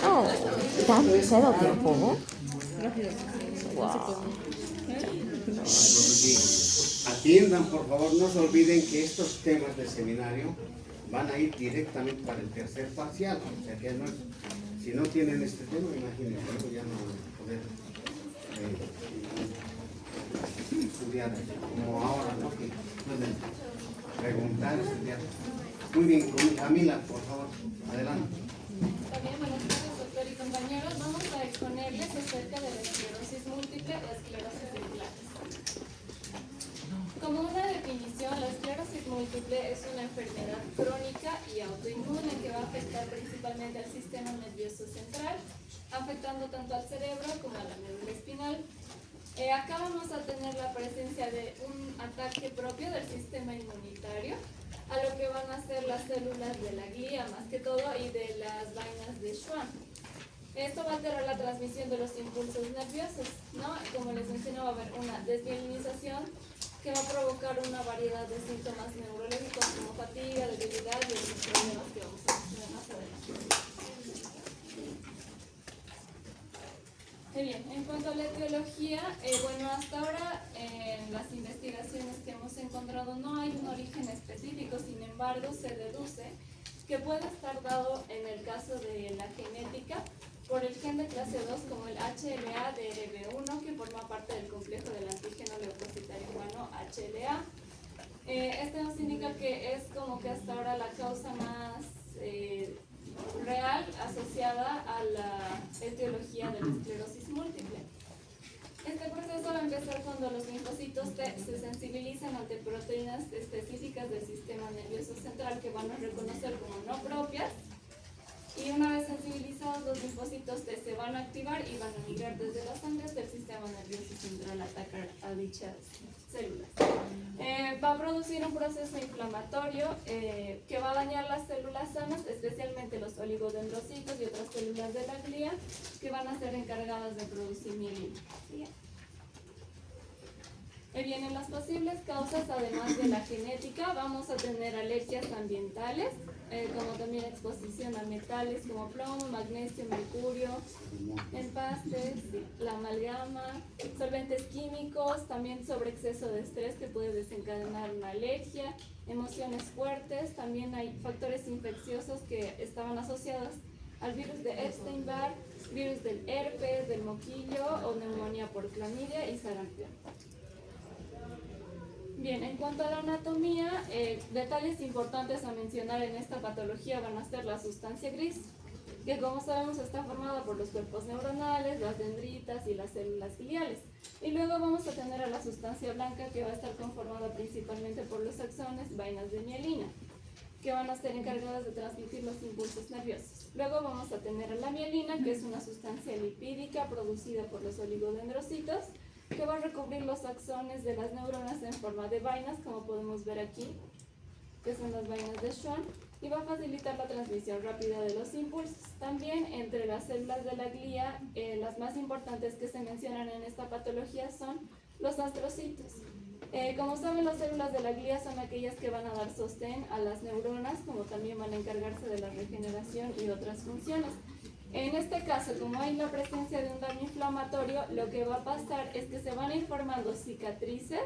Oh, ¿tan cero tiempo? Wow. Atiendan, por favor, no se olviden que estos temas de seminario van a ir directamente para el tercer parcial. O sea que no, si no tienen este tema, imagínense, luego ya no van a poder estudiar como ahora, ¿no? Que pueden preguntar, estudiar. Muy bien, Camila, por favor, adelante. También, buenas tardes, doctor y compañeros. Vamos a exponerles acerca de la esclerosis múltiple o esclerosis de placas. Como una definición, la esclerosis múltiple es una enfermedad crónica y autoinmune que va a afectar principalmente al sistema nervioso central, afectando tanto al cerebro como a la médula espinal. Acá vamos a tener la presencia de un ataque propio del sistema inmunitario, a lo que van a ser las células de la glía más que todo y de las vainas de Schwann. Esto va a alterar la transmisión de los impulsos nerviosos, ¿no? Como les mencionaba, va a haber una desmielinización que va a provocar una variedad de síntomas neurológicos como fatiga, debilidad y otros problemas que vamos a mencionar más adelante. Bien, en cuanto a la etiología, bueno, hasta ahora en las investigaciones que hemos encontrado no hay un origen específico, sin embargo se deduce que puede estar dado en el caso de la genética por el gen de clase 2 como el HLA-DRB1 que forma parte del complejo del antígeno leucocitario humano HLA. Este nos indica que es como que hasta ahora la causa más real asociada a la etiología de la esclerosis múltiple. Este proceso va a empezar cuando los linfocitos T se sensibilizan ante proteínas específicas del sistema nervioso central que van a reconocer como no propias, y una vez sensibilizados los linfocitos T se van a activar y van a migrar desde las sangre del sistema nervioso central a atacar a dichas células. Va a producir un proceso inflamatorio que va a dañar las células sanas, especialmente los oligodendrocitos y otras células de la glía que van a ser encargadas de producir mielina. Bien, las posibles causas, además de la genética, vamos a tener alergias ambientales, como también exposición a metales como plomo, magnesio, mercurio, empastes, la amalgama, solventes químicos, también sobreexceso de estrés que puede desencadenar una alergia, emociones fuertes, también hay factores infecciosos que estaban asociados al virus de Epstein-Barr, virus del herpes, del moquillo o neumonía por clamidia y sarampión. Bien, en cuanto a la anatomía, detalles importantes a mencionar en esta patología van a ser la sustancia gris, que como sabemos está formada por los cuerpos neuronales, las dendritas y las células gliales. Y luego vamos a tener a la sustancia blanca, que va a estar conformada principalmente por los axones, vainas de mielina, que van a ser encargadas de transmitir los impulsos nerviosos. Luego vamos a tener a la mielina, que es una sustancia lipídica producida por los oligodendrocitos, que va a recubrir los axones de las neuronas en forma de vainas, como podemos ver aquí, que son las vainas de Schwann, y va a facilitar la transmisión rápida de los impulsos. También entre las células de la glía, las más importantes que se mencionan en esta patología son los astrocitos. Como saben, las células de la glía son aquellas que van a dar sostén a las neuronas, como también van a encargarse de la regeneración y otras funciones. En este caso, como hay la presencia de un daño inflamatorio, lo que va a pasar es que se van a ir formando cicatrices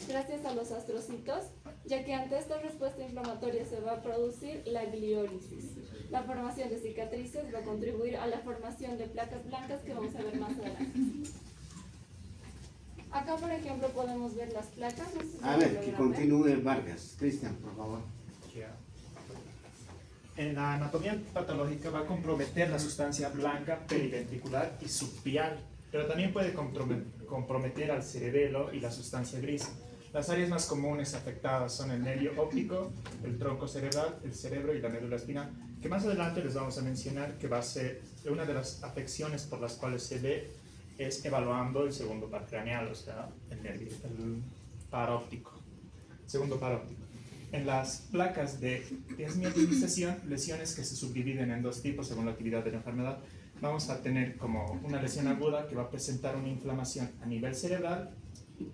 gracias a los astrocitos, ya que ante esta respuesta inflamatoria se va a producir la gliólisis. La formación de cicatrices va a contribuir a la formación de placas blancas que vamos a ver más adelante. Acá, por ejemplo, podemos ver las placas. No sé si A ver, que continúe Vargas. Cristian, por favor. En la anatomía patológica va a comprometer la sustancia blanca periventricular y subvial, pero también puede comprometer al cerebelo y la sustancia gris. Las áreas más comunes afectadas son el nervio óptico, el tronco cerebral, el cerebro y la médula espinal, que más adelante les vamos a mencionar que va a ser una de las afecciones por las cuales se ve es evaluando el segundo par craneal, o sea, el par óptico, segundo par óptico. En las placas de desmielinización, lesiones que se subdividen en dos tipos según la actividad de la enfermedad, vamos a tener como una lesión aguda que va a presentar una inflamación a nivel cerebral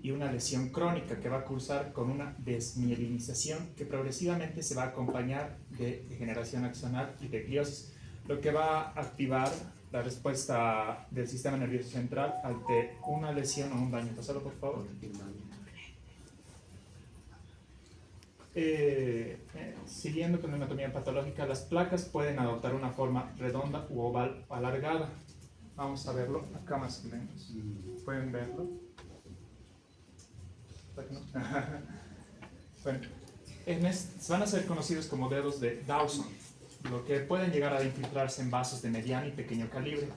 y una lesión crónica que va a cursar con una desmielinización que progresivamente se va a acompañar de degeneración axonal y de gliosis, lo que va a activar la respuesta del sistema nervioso central ante una lesión o un daño. Pásalo, por favor. Siguiendo con la anatomía patológica, las placas pueden adoptar una forma redonda u oval alargada. Vamos a verlo acá más o menos. ¿Pueden verlo? Bueno, van a ser conocidos como dedos de Dawson, lo que pueden llegar a infiltrarse en vasos de mediano y pequeño calibre.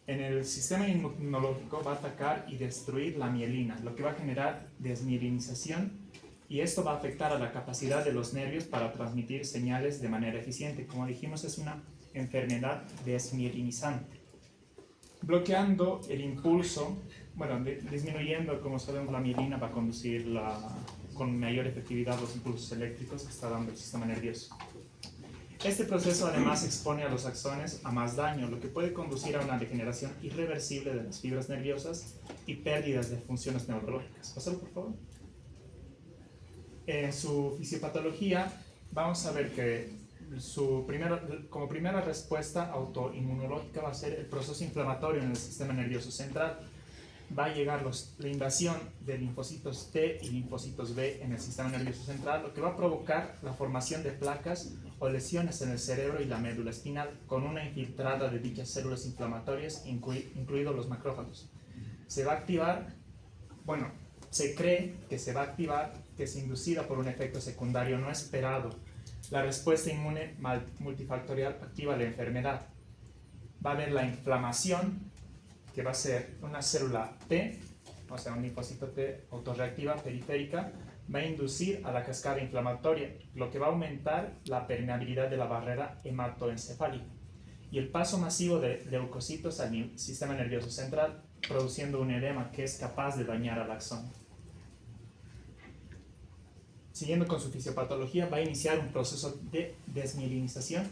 En el sistema inmunológico va a atacar y destruir la mielina, lo que va a generar desmielinización, y esto va a afectar a la capacidad de los nervios para transmitir señales de manera eficiente. Como dijimos, es una enfermedad desmielinizante. Bloqueando el impulso, bueno, disminuyendo, como sabemos, la mielina va a conducir con mayor efectividad los impulsos eléctricos que está dando el sistema nervioso. Este proceso además expone a los axones a más daño, lo que puede conducir a una degeneración irreversible de las fibras nerviosas y pérdidas de funciones neurológicas. Pásalo, por favor. En su fisiopatología vamos a ver que como primera respuesta autoinmunológica va a ser el proceso inflamatorio en el sistema nervioso central. Va a llegar la invasión de linfocitos T y linfocitos B en el sistema nervioso central, lo que va a provocar la formación de placas o lesiones en el cerebro y la médula espinal, con una infiltrada de dichas células inflamatorias, incluidos los macrófagos. Se va a activar, bueno, se cree que se va a activar, que es inducida por un efecto secundario no esperado. La respuesta inmune multifactorial activa la enfermedad. Va a haber la inflamación, que va a ser una célula T, o sea, un linfocito T autorreactiva periférica, va a inducir a la cascada inflamatoria, lo que va a aumentar la permeabilidad de la barrera hematoencefálica y el paso masivo de leucocitos al sistema nervioso central, produciendo un edema que es capaz de dañar al axón. Siguiendo con su fisiopatología, va a iniciar un proceso de desmielinización.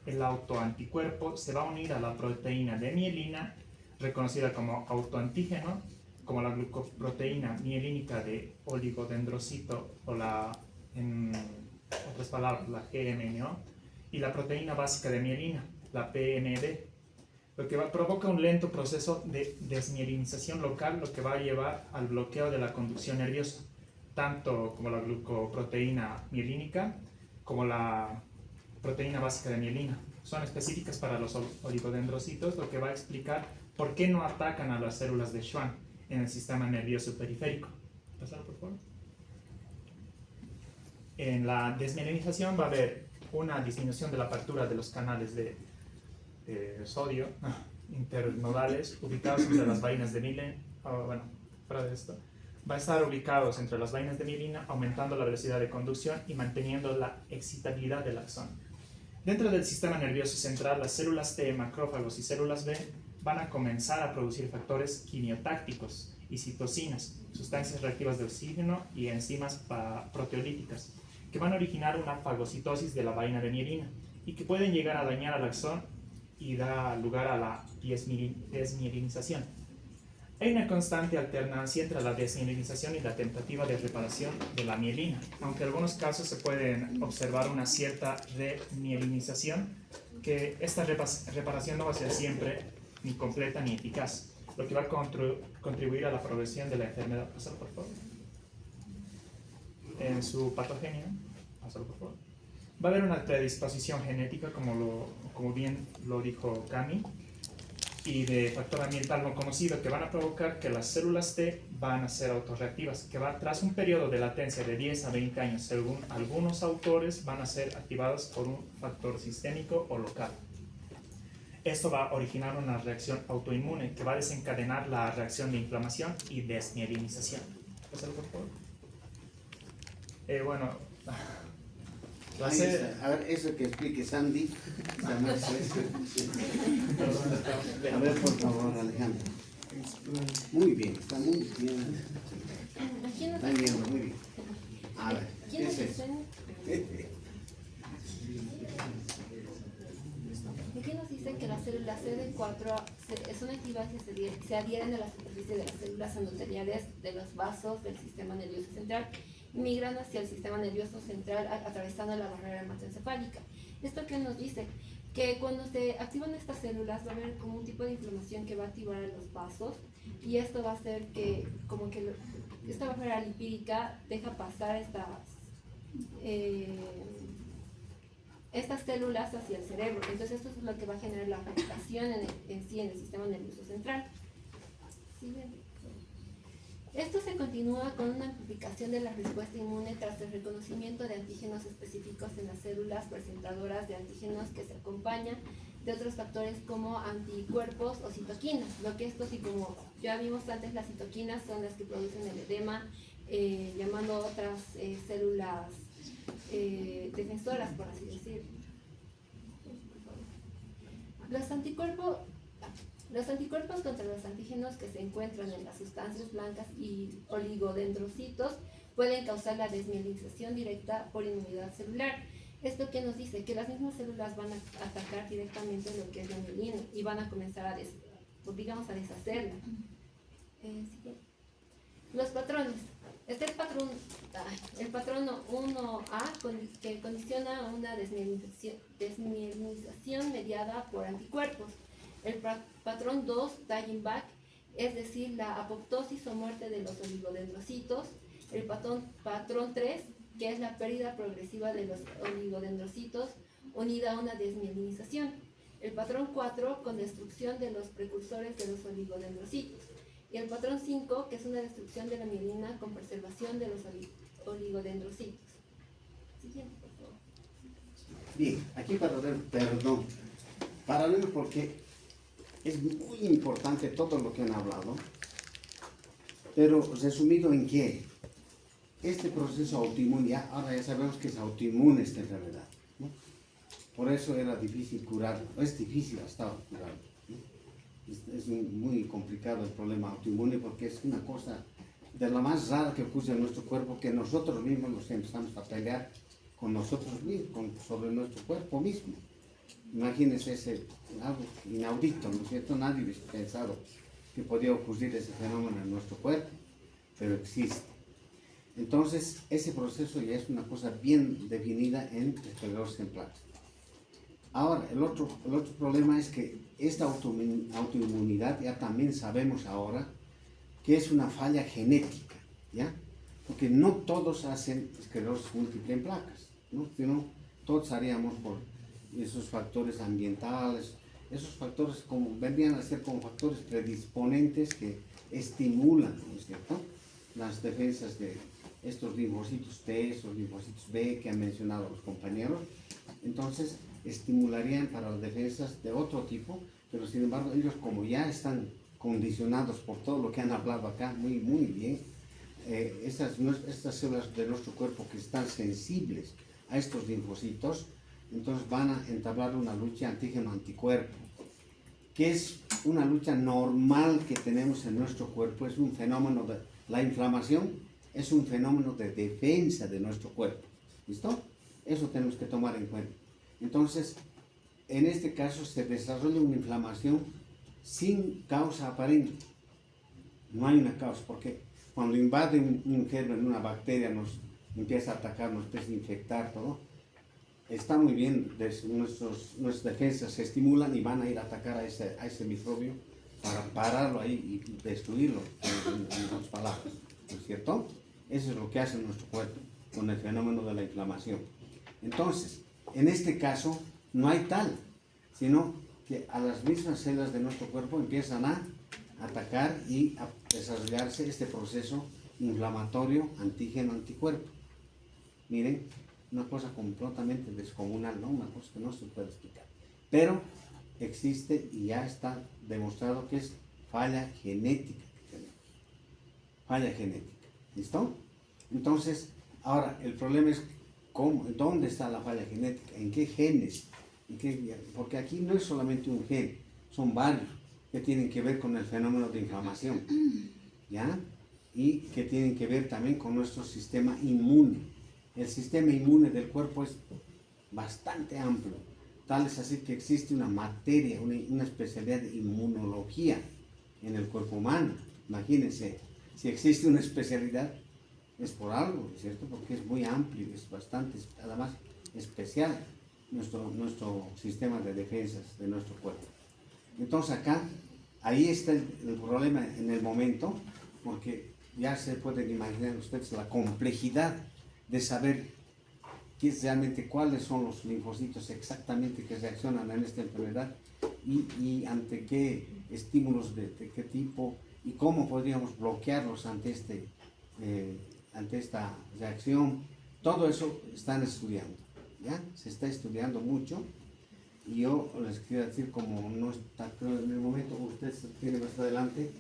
El autoanticuerpo se va a unir a la proteína de mielina, reconocida como autoantígeno, como la glucoproteína mielínica de oligodendrocito, o en otras palabras, la GMNO, y la proteína básica de mielina, la PMD, lo que provoca un lento proceso de desmielinización local, lo que va a llevar al bloqueo de la conducción nerviosa, tanto como la glucoproteína mielínica como la proteína básica de mielina. Son específicas para los oligodendrocitos, lo que va a explicar por qué no atacan a las células de Schwann en el sistema nervioso periférico. Pasar, por favor. En la desmielinización va a haber una disminución de la apertura de los canales de sodio internodales ubicados entre las vainas de mielina. Bueno, fuera de esto, va a estar ubicados entre las vainas de mielina, aumentando la velocidad de conducción y manteniendo la excitabilidad del axón. Dentro del sistema nervioso central, las células T, macrófagos y células B van a comenzar a producir factores quimiotácticos y citocinas, sustancias reactivas de oxígeno y enzimas proteolíticas, que van a originar una fagocitosis de la vaina de mielina y que pueden llegar a dañar al axón y da lugar a la desmielinización. Hay una constante alternancia entre la desmielinización y la tentativa de reparación de la mielina, aunque en algunos casos se pueden observar una cierta remielinización, que esta reparación no va a ser siempre ni completa ni eficaz, lo que va a contribuir a la progresión de la enfermedad. Pásalo, por favor. En su patogenia, pásalo, por favor, va a haber una predisposición genética, como bien lo dijo Cami, y de factor ambiental no conocido, que van a provocar que las células T van a ser autorreactivas, que tras un periodo de latencia de 10 a 20 años, según algunos autores, van a ser activadas por un factor sistémico o local. Esto va a originar una reacción autoinmune que va a desencadenar la reacción de inflamación y desmielinización. ¿Pásalo, por favor? Bueno, a ver, eso que explique Sandy. A ver, por favor, Alejandro. Muy bien, está muy bien. Está yendo muy bien. A ver, ¿qué es eso? Aquí nos dicen que la célula CD4 son activadas y se adhieren a la superficie de las células endoteliales de los vasos del sistema nervioso central y migran hacia el sistema nervioso central atravesando la barrera hematoencefálica. ¿Esto qué nos dice? Que cuando se activan estas células va a haber como un tipo de inflamación que va a activar a los vasos y esto va a hacer que como que esta barrera lipídica deja pasar estas células hacia el cerebro. Entonces esto es lo que va a generar la afectación en sí en el sistema nervioso central. Siguiente. Esto se continúa con una amplificación de la respuesta inmune tras el reconocimiento de antígenos específicos en las células presentadoras de antígenos que se acompañan de otros factores como anticuerpos o citoquinas. Lo que esto sí, como ya vimos antes, las citoquinas son las que producen el edema, llamando a otras células defensoras, por así decirlo. Los anticuerpos contra los antígenos que se encuentran en las sustancias blancas y oligodendrocitos pueden causar la desmielinización directa por inmunidad celular. Esto que nos dice que las mismas células van a atacar directamente lo que es la mielina y van a comenzar a deshacerla. Los patrones. Este es el patrón 1A que condiciona una desmielinización mediada por anticuerpos. El patrón 2, dying back, es decir, la apoptosis o muerte de los oligodendrocitos. El patrón 3, que es la pérdida progresiva de los oligodendrocitos unida a una desmielinización. El patrón 4, con destrucción de los precursores de los oligodendrocitos. Y el patrón 5, que es una destrucción de la mielina con preservación de los oligodendrocitos. Siguiente, por favor. Bien, aquí paralelo porque es muy importante todo lo que han hablado, pero resumido en que este proceso autoinmune, ahora ya sabemos que es autoinmune esta enfermedad, ¿no? Por eso era difícil curarlo, es difícil hasta ahora curarlo, ¿no? Es muy complicado el problema autoinmune porque es una cosa de la más rara que ocurre en nuestro cuerpo, que nosotros mismos nos empezamos a pelear con nosotros mismos, sobre nuestro cuerpo mismo. Imagínense algo inaudito, ¿no es cierto? Nadie hubiese pensado que podía ocurrir ese fenómeno en nuestro cuerpo, pero existe. Entonces, ese proceso ya es una cosa bien definida en esclerosis en placas. Ahora, el otro problema es que esta autoinmunidad ya también sabemos ahora que es una falla genética, ¿ya? Porque no todos hacen esclerosis múltiple en placas, ¿no? Sino todos haríamos por esos factores ambientales, esos factores vendrían a ser como factores predisponentes que estimulan, ¿no es cierto?, las defensas de estos linfocitos T, esos linfocitos B que han mencionado los compañeros. Entonces, estimularían para las defensas de otro tipo, pero sin embargo ellos, como ya están condicionados por todo lo que han hablado acá, muy bien, estas células de nuestro cuerpo que están sensibles a estos linfocitos, entonces van a entablar una lucha antígeno-anticuerpo, que es una lucha normal que tenemos en nuestro cuerpo. Es un fenómeno de la inflamación, es un fenómeno de defensa de nuestro cuerpo. ¿Listo? Eso tenemos que tomar en cuenta. Entonces, en este caso se desarrolla una inflamación sin causa aparente. No hay una causa, porque cuando invade un germen, una bacteria, nos empieza a atacar, nos empieza a infectar, todo. Está muy bien, nuestras defensas se estimulan y van a ir a atacar a ese microbio para pararlo ahí y destruirlo, en otras palabras, ¿no es cierto? Eso es lo que hace nuestro cuerpo con el fenómeno de la inflamación. Entonces, en este caso, no hay tal, sino que a las mismas células de nuestro cuerpo empiezan a atacar y a desarrollarse este proceso inflamatorio antígeno-anticuerpo. Miren, una cosa completamente descomunal, ¿no? Una cosa que no se puede explicar. Pero existe y ya está demostrado que es falla genética. Falla genética. ¿Listo? Entonces, ahora, el problema es ¿dónde está la falla genética? ¿En qué genes? Porque aquí no es solamente un gen, son varios que tienen que ver con el fenómeno de inflamación, ¿ya? Y que tienen que ver también con nuestro sistema inmune. El sistema inmune del cuerpo es bastante amplio. Tal es así que existe una materia, una especialidad de inmunología en el cuerpo humano. Imagínense, si existe una especialidad, es por algo, ¿cierto? Porque es muy amplio, es bastante, además, especial nuestro sistema de defensas de nuestro cuerpo. Entonces acá, ahí está el problema en el momento, porque ya se pueden imaginar ustedes la complejidad de saber realmente cuáles son los linfocitos exactamente que reaccionan en esta enfermedad y ante qué estímulos de qué tipo y cómo podríamos bloquearlos ante esta reacción. Todo eso están estudiando, ¿ya? Se está estudiando mucho y yo les quiero decir, como no está creo en el momento, ustedes tienen más adelante,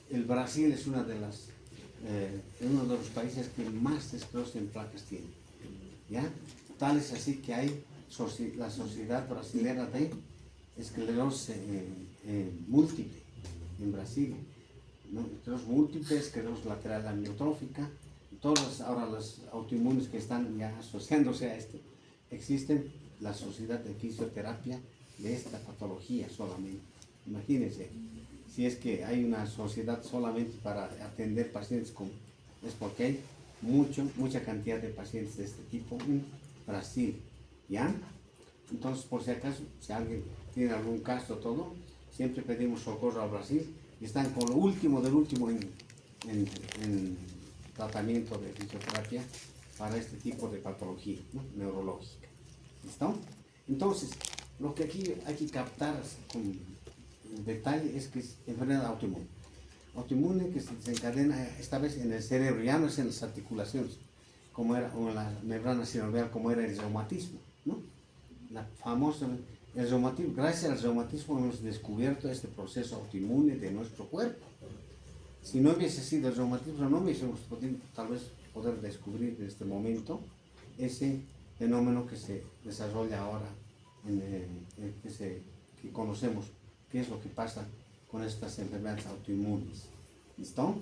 el Brasil es uno de los países que más esclerosis en placas tiene, ¿ya? Tal es así que hay la Sociedad Brasilera de Esclerosis Múltiple en Brasil, ¿no? Esclerosis múltiple, esclerosis lateral amiotrófica, todas ahora las autoinmunes que están ya asociándose a esto, existen la Sociedad de Fisioterapia de esta patología solamente. Imagínense, si es que hay una sociedad solamente para atender pacientes es porque hay mucha cantidad de pacientes de este tipo en Brasil, ¿ya? Entonces, por si acaso, si alguien tiene algún caso, todo, siempre pedimos socorro a Brasil y están con lo último del último en tratamiento de fisioterapia para este tipo de patología, ¿no? Neurológica. ¿Listo? Entonces, lo que aquí hay que captar con detalle es que es enfermedad autoinmune. Autoinmune que se desencadena esta vez en el cerebro, ya no es en las articulaciones, como era, o en la membrana sinovial, como era el reumatismo, ¿no? El reumatismo, gracias al reumatismo hemos descubierto este proceso autoinmune de nuestro cuerpo. Si no hubiese sido el reumatismo, no hubiésemos podido tal vez poder descubrir en este momento ese fenómeno que se desarrolla ahora, que conocemos, qué es lo que pasa con estas enfermedades autoinmunes. ¿Listo?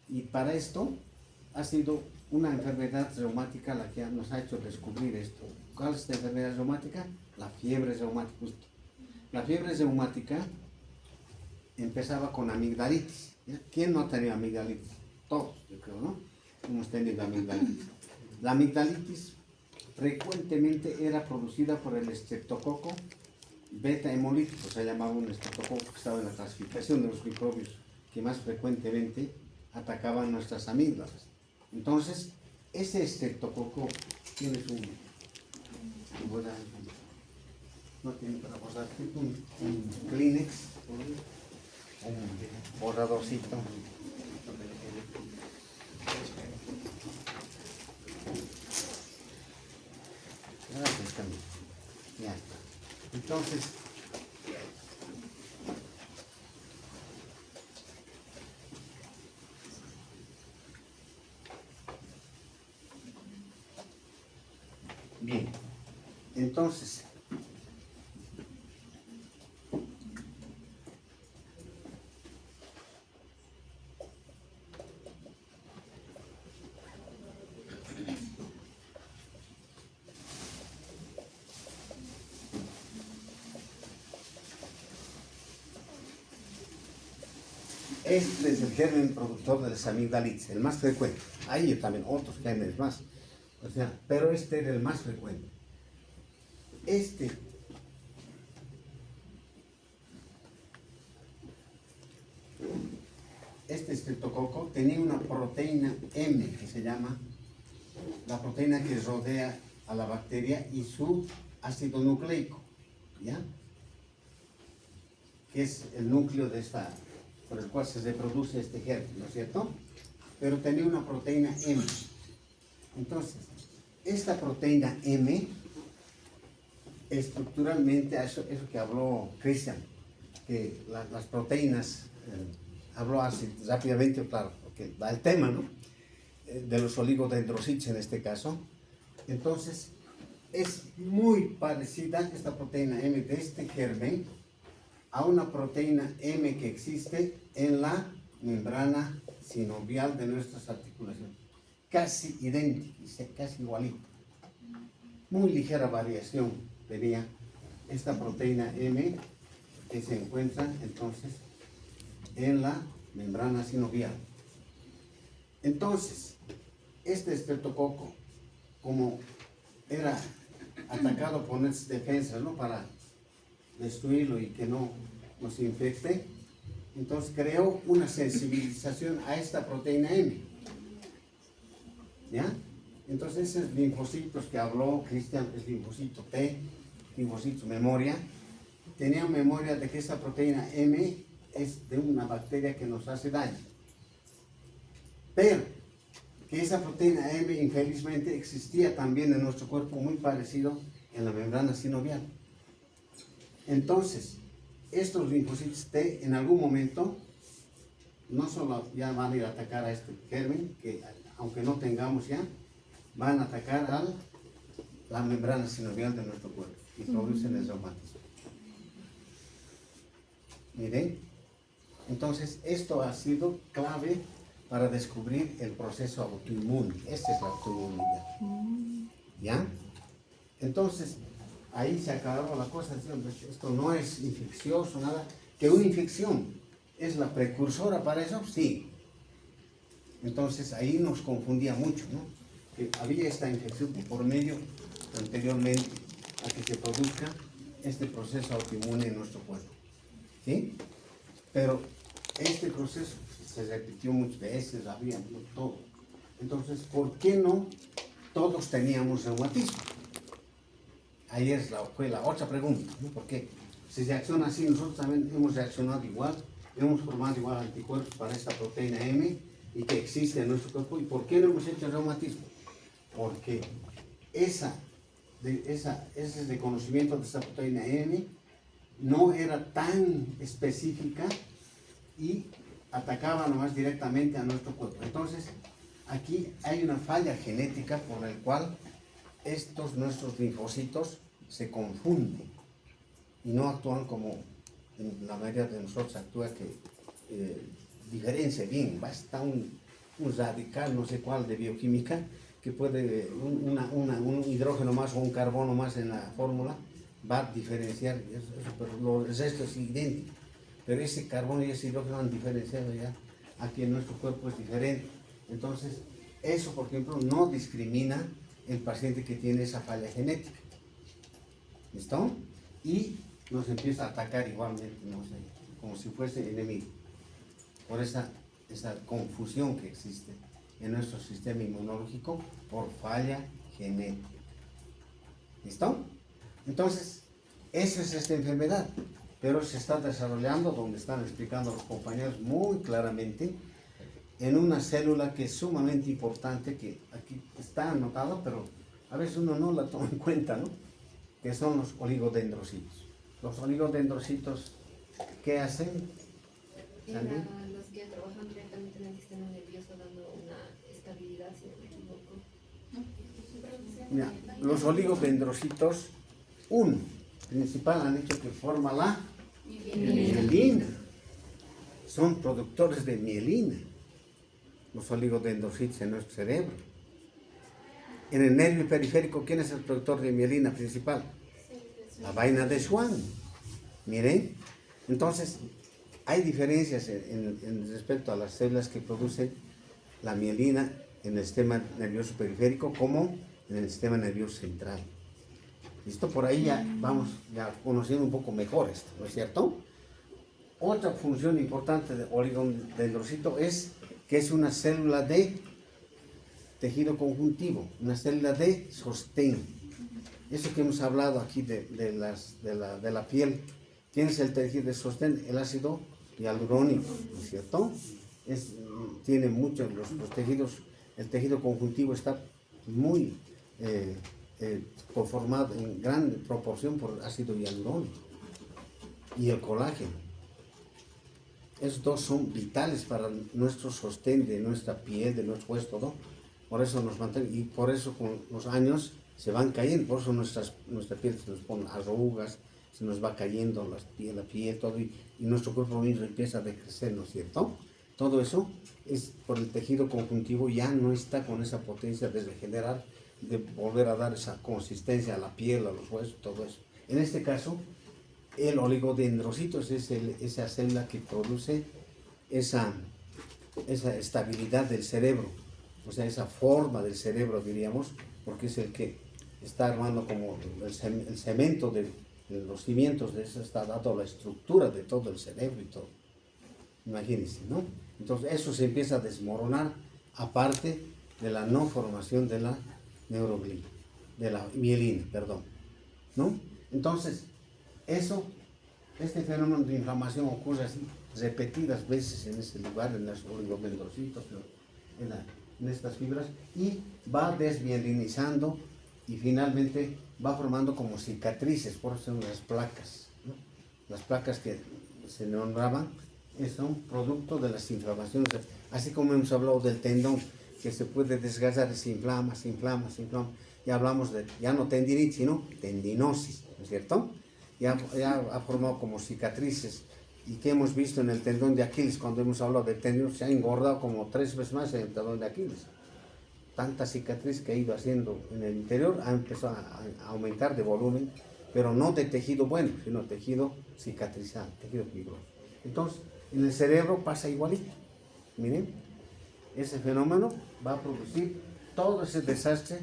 Y para esto ha sido una enfermedad reumática la que nos ha hecho descubrir esto. ¿Cuál es esta enfermedad reumática? La fiebre reumática. Justo. La fiebre reumática empezaba con amigdalitis. ¿Ya? ¿Quién no ha tenido amigdalitis? Todos, yo creo, ¿no? Hemos tenido amigdalitis. La amigdalitis frecuentemente era producida por el estreptococo beta hemolítico, se llamaba un estreptococo que estaba en la clasificación de los microbios que más frecuentemente atacaban nuestras amígdalas. Entonces, ese estreptococo tiene no tiene para borrar, un Kleenex, un borradorcito. Ya está. Entonces, bien, entonces, este es el germen productor de las amigdalitis, el más frecuente. Hay también otros gérmenes más, o sea, pero este era el más frecuente. Este estreptococo tenía una proteína M que se llama la proteína que rodea a la bacteria y su ácido nucleico, ¿ya? Que es el núcleo por el cual se reproduce este germen, ¿no es cierto? Pero tenía una proteína M. Entonces, esta proteína M, estructuralmente, eso que habló Cristian, que las proteínas, habló así rápidamente, claro, porque da el tema, ¿no? De los oligodendrocitos en este caso. Entonces, es muy parecida esta proteína M de este germen a una proteína M que existe en la membrana sinovial de nuestras articulaciones. Casi idéntica, casi igualita. Muy ligera variación tenía esta proteína M que se encuentra entonces en la membrana sinovial. Entonces, este estreptococo, como era atacado por nuestras defensas, ¿no?, para destruirlo y que no nos infecte, entonces creó una sensibilización a esta proteína M. ¿Ya? Entonces esos linfocitos que habló Cristian, es linfocito T, linfocitos memoria, tenían memoria de que esta proteína M es de una bacteria que nos hace daño. Pero que esa proteína M infelizmente existía también en nuestro cuerpo muy parecido en la membrana sinovial. Entonces, estos linfocitos T en algún momento no solo ya van a ir a atacar a este germen, que aunque no tengamos ya, van a atacar a la membrana sinovial de nuestro cuerpo y producen el reumatismo. Miren, entonces esto ha sido clave para descubrir el proceso autoinmune. Esta es la autoinmunidad. ¿Ya? Entonces, ahí se acabó la cosa, esto no es infeccioso, nada. Que una infección es la precursora para eso, sí. Entonces ahí nos confundía mucho, ¿no? Que había esta infección por medio anteriormente a que se produzca este proceso autoinmune en nuestro cuerpo. ¿Sí? Pero este proceso se repitió muchas veces, había todo. Entonces, ¿por qué no todos teníamos reumatismo? Ahí fue la otra pregunta, ¿no? Porque si reacciona así, nosotros también hemos reaccionado igual, hemos formado igual anticuerpos para esta proteína M y que existe en nuestro cuerpo. ¿Y por qué no hemos hecho reumatismo? Porque ese reconocimiento de esta proteína M no era tan específica y atacaba nomás directamente a nuestro cuerpo. Entonces, aquí hay una falla genética por la cual nuestros linfocitos se confunden y no actúan como en la mayoría de nosotros actúa, que diferencia bien. Basta un radical, no sé cuál, de bioquímica, que puede, un hidrógeno más o un carbono más en la fórmula, va a diferenciar, pero el resto es idéntico. Pero ese carbono y ese hidrógeno han diferenciado ya, aquí en nuestro cuerpo es diferente. Entonces, eso, por ejemplo, no discrimina el paciente que tiene esa falla genética. ¿Listo? Y nos empieza a atacar igualmente, no sé, como si fuese enemigo. Por esa confusión que existe en nuestro sistema inmunológico por falla genética. ¿Listo? Entonces, esa es esta enfermedad, pero se está desarrollando, donde están explicando los compañeros muy claramente, en una célula que es sumamente importante, que aquí está anotada, pero a veces uno no la toma en cuenta, ¿no? Que son los oligodendrocitos. Los oligodendrocitos, ¿qué hacen? Los que trabajan directamente en el sistema nervioso, dando una estabilidad, si no me equivoco. Mira, los oligodendrocitos, principal han dicho que forma la mielina. Son productores de mielina, los oligodendrocitos en nuestro cerebro. En el nervio periférico, ¿quién es el productor de mielina principal? La vaina de Schwann. Miren, entonces hay diferencias en respecto a las células que producen la mielina en el sistema nervioso periférico como en el sistema nervioso central. ¿Listo? Por ahí ya vamos ya conociendo un poco mejor esto, ¿no es cierto? Otra función importante del oligodendrocito es que es una célula de tejido conjuntivo, una célula de sostén. Eso que hemos hablado aquí de la piel. ¿Quién es el tejido de sostén? El ácido hialurónico, ¿no es cierto? Tiene muchos los tejidos, el tejido conjuntivo está muy conformado en gran proporción por ácido hialurónico y el colágeno. Esos dos son vitales para nuestro sostén de nuestra piel, de nuestro hueso, todo. Por eso nos mantienen, y por eso con los años se van cayendo, por eso nuestra piel se nos pone arrugas, se nos va cayendo la piel, todo, y nuestro cuerpo mismo empieza a decrecer, ¿no es cierto? Todo eso es por el tejido conjuntivo, ya no está con esa potencia de regenerar, de volver a dar esa consistencia a la piel, a los huesos, todo eso. En este caso, el oligodendrocito es esa célula que produce esa estabilidad del cerebro, o sea, esa forma del cerebro, diríamos, porque es el que está armando como el cemento de los cimientos de eso, está dando la estructura de todo el cerebro y todo. Imagínense, ¿no? Entonces eso se empieza a desmoronar, aparte de la no formación de la neuroglía, de la mielina, perdón, ¿no? Entonces, este fenómeno de inflamación ocurre así repetidas veces en ese lugar, en los oligodendrocitos, en estas fibras, y va desmielinizando y finalmente va formando como cicatrices, por eso son las placas, ¿no? Las placas que se nombraban son producto de las inflamaciones, así como hemos hablado del tendón, que se puede desgastar, se inflama, se inflama, se inflama. Ya hablamos de, ya no tendinitis, sino tendinosis, ¿no es cierto? Ya ha formado como cicatrices, y que hemos visto en el tendón de Aquiles, cuando hemos hablado de tendón, se ha engordado como 3 veces más en el tendón de Aquiles. Tanta cicatriz que ha ido haciendo en el interior, ha empezado a aumentar de volumen, pero no de tejido bueno, sino tejido cicatrizado, tejido fibroso. Entonces, en el cerebro pasa igualito. Miren, ese fenómeno va a producir todo ese desastre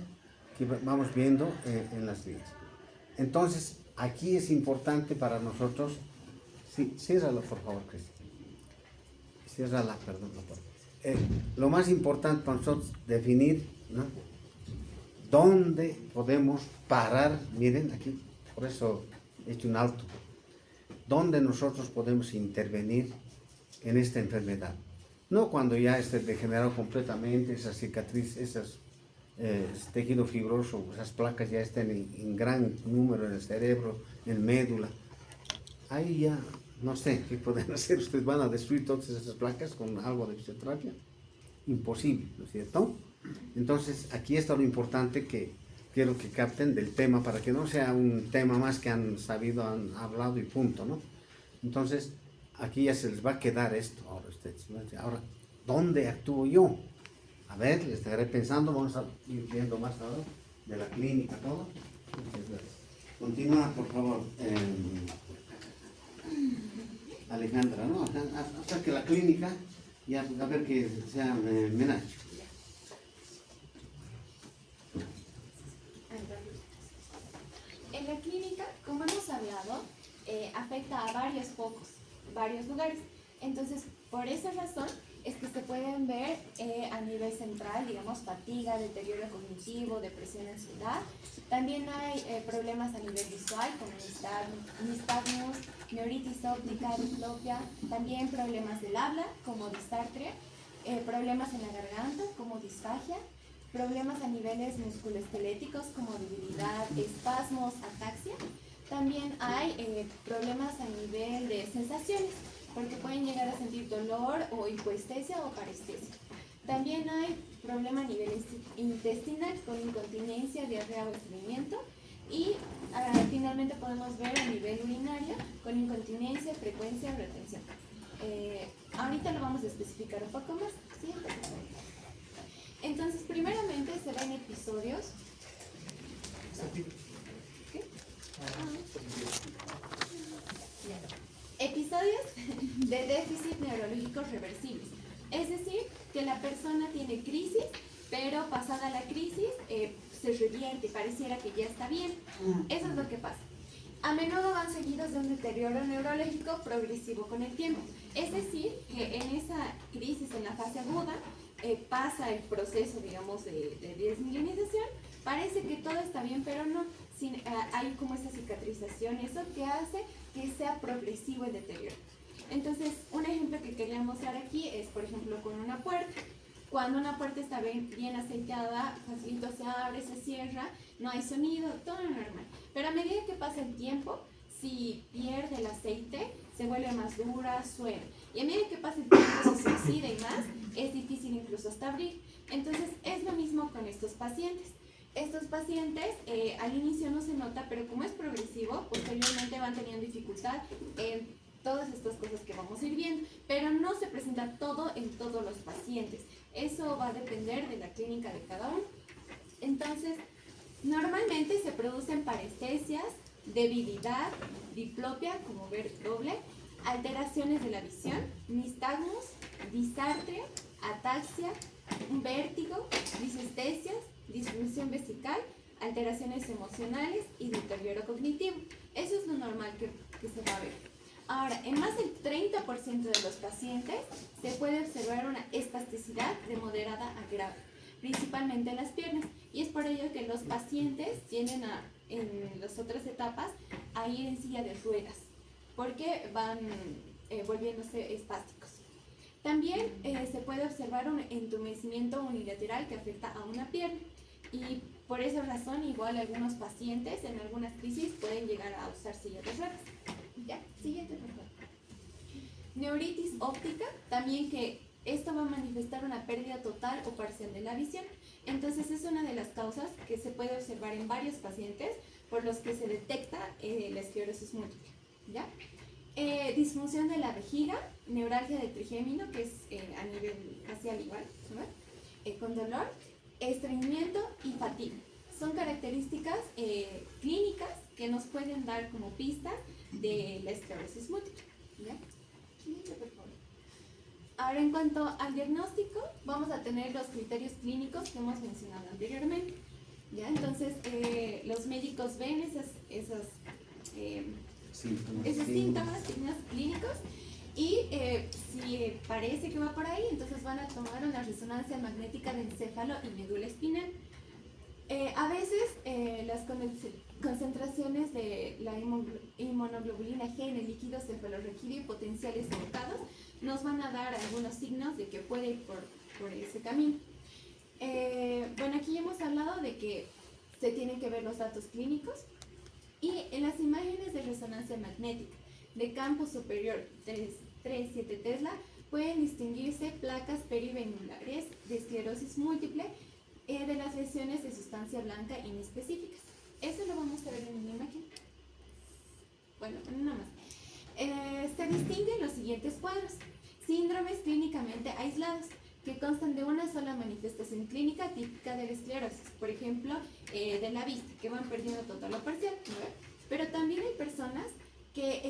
que vamos viendo en las vías. Entonces, aquí es importante para nosotros, sí, ciérralo por favor, Cristian. Ciérrala, perdón, no puedo. Lo más importante para nosotros definir, ¿no?, dónde podemos parar. Miren aquí, por eso he hecho un alto, dónde nosotros podemos intervenir en esta enfermedad. No cuando ya esté degenerado completamente, esa cicatriz, ese tejido fibroso, esas placas ya estén en gran número en el cerebro, en médula. Ahí ya no sé qué pueden hacer. Ustedes van a destruir todas esas placas con algo de fisioterapia. Imposible, ¿no es cierto? Entonces, aquí está lo importante que quiero que capten del tema, para que no sea un tema más que han sabido, han hablado y punto, ¿no? Entonces, aquí ya se les va a quedar esto ahora ustedes, ¿no? Ahora, ¿dónde actúo yo? A ver, les estaré pensando, vamos a ir viendo más ahora de la clínica, todo. Continúa, por favor, Alejandra, ¿no? Hasta que la clínica, ya a ver que sea Menacho. En la clínica, como hemos hablado, afecta a varios focos, varios lugares. Entonces, por esa razón es que se pueden ver a nivel central, digamos, fatiga, deterioro cognitivo, depresión, ansiedad. También hay problemas a nivel visual, como nistagmus, neuritis óptica, diplopia. También problemas del habla, como disartria. Problemas en la garganta, como disfagia. Problemas a niveles musculoesqueléticos, como debilidad, espasmos, ataxia. También hay problemas a nivel de sensaciones, porque pueden llegar a sentir dolor o hipoestesia o parestesia. También hay problema a nivel intestinal, con incontinencia, diarrea o estreñimiento. Y finalmente podemos ver a nivel urinario, con incontinencia, frecuencia o retención. Ahorita lo vamos a especificar un poco más. ¿Sí? Entonces, primeramente se ven episodios. ¿Qué? Episodios de déficit neurológicos reversibles. Es decir, que la persona tiene crisis, pero pasada la crisis se revierte, pareciera que ya está bien. Eso es lo que pasa. A menudo van seguidos de un deterioro neurológico progresivo con el tiempo. Es decir, que en esa crisis, en la fase aguda, pasa el proceso, digamos, de desmielinización. Parece que todo está bien, pero no. Hay como esa cicatrización, eso que hace que sea progresivo el deterioro. Entonces, un ejemplo que quería mostrar aquí es, por ejemplo, con una puerta. Cuando una puerta está bien aceitada, facilito se abre, se cierra, no hay sonido, todo normal. Pero a medida que pasa el tiempo, si pierde el aceite, se vuelve más dura, suena. Y a medida que pasa el tiempo, se oxida y más, es difícil incluso hasta abrir. Entonces, es lo mismo con estos pacientes. Estos pacientes al inicio no se nota, pero como es progresivo, posteriormente van teniendo dificultad en todas estas cosas que vamos a ir viendo, pero no se presenta todo en todos los pacientes. Eso va a depender de la clínica de cada uno. Entonces, normalmente se producen parestesias, debilidad, diplopia, como ver doble, alteraciones de la visión, nistagmus, disartria, ataxia, vértigo, disestesias, disfunción vesical, alteraciones emocionales y deterioro cognitivo. Eso es lo normal que se va a ver. Ahora, en más del 30% de los pacientes se puede observar una espasticidad de moderada a grave, principalmente en las piernas, y es por ello que los pacientes tienden en las otras etapas a ir en silla de ruedas, porque van volviéndose espásticos. También se puede observar un entumecimiento unilateral que afecta a una pierna, y por esa razón igual algunos pacientes en algunas crisis pueden llegar a usar silla de ruedas. Ya, siguiente por favor. Neuritis óptica, también que esto va a manifestar una pérdida total o parcial de la visión. Entonces es una de las causas que se puede observar en varios pacientes por los que se detecta la esclerosis múltiple. ¿Ya? Disfunción de la vejiga, neuralgia del trigémino, que es a nivel facial igual, ¿no? Con dolor, estreñimiento y fatiga. Son características clínicas que nos pueden dar como pista de la esclerosis múltiple. ¿Ya? Siguiente, por favor. Ahora, en cuanto al diagnóstico, vamos a tener los criterios clínicos que hemos mencionado anteriormente. ¿Ya? Entonces, los médicos ven esos síntomas, signos clínicos, y si parece que va por ahí, entonces van a tomar una resonancia magnética de encéfalo y médula espinal. A veces las concentraciones de la inmunoglobulina G en el líquido cefalorraquídeo y potenciales aumentados nos van a dar algunos signos de que puede ir por ese camino. Bueno, aquí ya hemos hablado de que se tienen que ver los datos clínicos, y en las imágenes de resonancia magnética de campo superior 3,7 Tesla pueden distinguirse placas perivenulares de esclerosis múltiple de las lesiones de sustancia blanca inespecíficas. Eso lo vamos a ver en una imagen. Bueno, nada más. Se distinguen los siguientes cuadros. Síndromes clínicamente aislados, que constan de una sola manifestación clínica típica de la esclerosis, por ejemplo, de la vista, que van perdiendo total o parcial, ¿no? Pero también hay personas que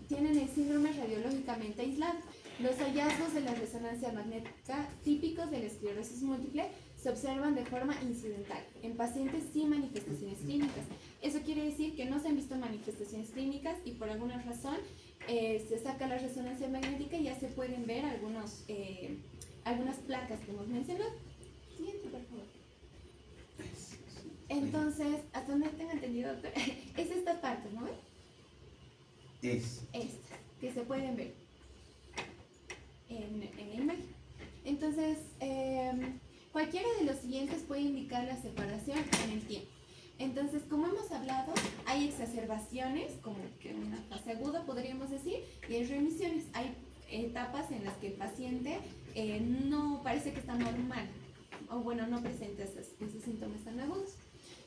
tienen el síndrome radiológicamente aislado. Los hallazgos de la resonancia magnética típicos de la esclerosis múltiple se observan de forma incidental en pacientes sin manifestaciones clínicas. Eso quiere decir que no se han visto manifestaciones clínicas y por alguna razón se saca la resonancia magnética y ya se pueden ver algunas placas que hemos mencionado. Siguiente, por favor. Entonces, hasta donde tengo entendido, doctor, es esta parte, ¿no? Estas, que se pueden ver en la imagen. Entonces, cualquiera de los siguientes puede indicar la separación en el tiempo. Entonces, como hemos hablado, hay exacerbaciones, como que una fase aguda podríamos decir, y hay remisiones. Hay etapas en las que el paciente no parece que está normal, o bueno, no presenta esos síntomas tan agudos.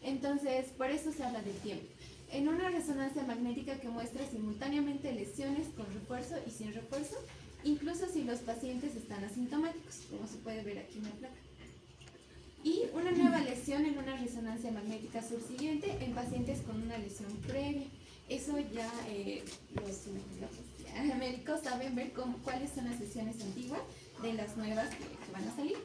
Entonces, por eso se habla del tiempo. En una resonancia magnética que muestra simultáneamente lesiones con refuerzo y sin refuerzo, incluso si los pacientes están asintomáticos, como se puede ver aquí en la placa. Y una nueva lesión en una resonancia magnética subsiguiente en pacientes con una lesión previa. Eso ya los médicos saben ver cuáles son las lesiones antiguas de las nuevas que van a salir.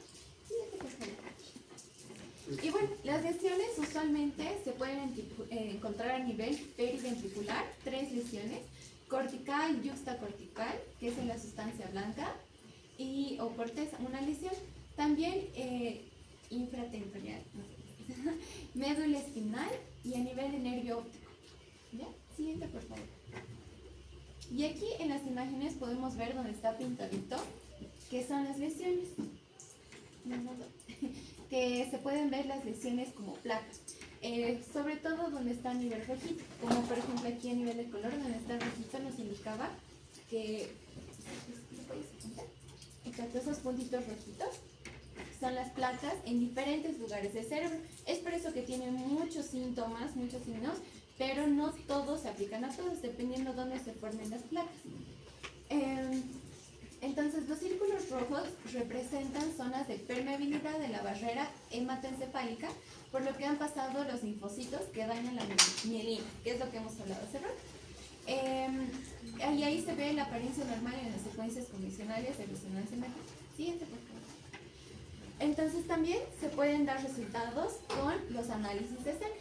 Y bueno, las lesiones usualmente se pueden encontrar a nivel periventricular, 3 lesiones, cortical, yuxtacortical, que es en la sustancia blanca, o corteza, una lesión. También infratemporal, médula espinal y a nivel de nervio óptico. ¿Ya? Siguiente, por favor. Y aquí en las imágenes podemos ver donde está pintadito, que son las lesiones. Que se pueden ver las lesiones como placas, sobre todo donde está a nivel rojito, como por ejemplo aquí a nivel de color, donde está rojito nos indicaba que esos puntitos rojitos son las placas en diferentes lugares del cerebro. Es por eso que tienen muchos síntomas, muchos signos, pero no todos se aplican a todos, dependiendo de dónde se formen las placas. Entonces, los círculos puntos rojos representan zonas de permeabilidad de la barrera hematoencefálica, por lo que han pasado los linfocitos que dañan la mielina, que es lo que hemos hablado hace rato. Y ahí se ve la apariencia normal en las secuencias convencionales de resonancia magnética. Siguiente, por favor. Entonces también se pueden dar resultados con los análisis de sangre,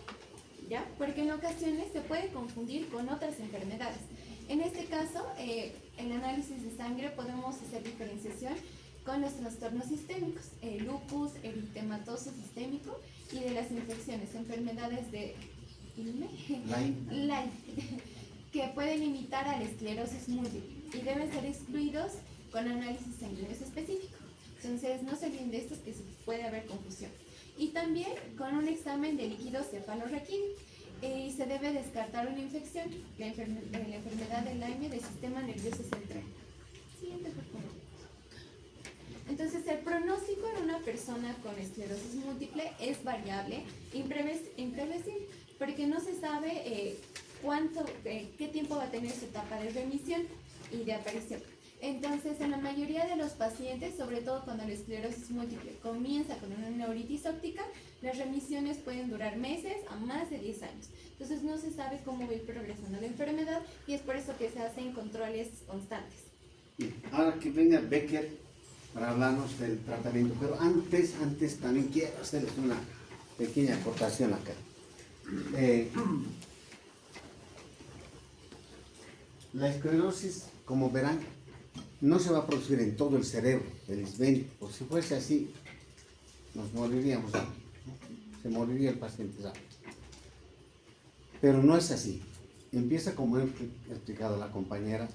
¿ya? Porque en ocasiones se puede confundir con otras enfermedades. En este caso, el análisis de sangre podemos hacer diferenciación con los trastornos sistémicos, lupus, eritematoso sistémico y de las infecciones, enfermedades de Lyme, que pueden imitar a la esclerosis múltiple y deben ser excluidos con análisis sanguíneos específico. Entonces, no se olviden de estos, que puede haber confusión. Y también con un examen de líquido cefalorraquídeo. Y se debe descartar una infección, la enfermedad de Lyme del sistema nervioso central. Siguiente, por favor. Entonces, el pronóstico en una persona con esclerosis múltiple es variable, imprevisible, porque no se sabe qué tiempo va a tener su etapa de remisión y de aparición. Entonces, en la mayoría de los pacientes, sobre todo cuando la esclerosis múltiple comienza con una neuritis óptica, las remisiones pueden durar meses a más de 10 años. Entonces, no se sabe cómo va a ir progresando la enfermedad y es por eso que se hacen controles constantes. Bien, ahora que venga Becker para hablarnos del tratamiento, pero antes también quiero hacerles una pequeña aportación acá. La esclerosis, como verán, no se va a producir en todo el cerebro, felizmente, porque si fuese así, nos moriríamos, ¿no? Se moriría el paciente, ¿sabes? Pero no es así. Empieza, como ha explicado la compañera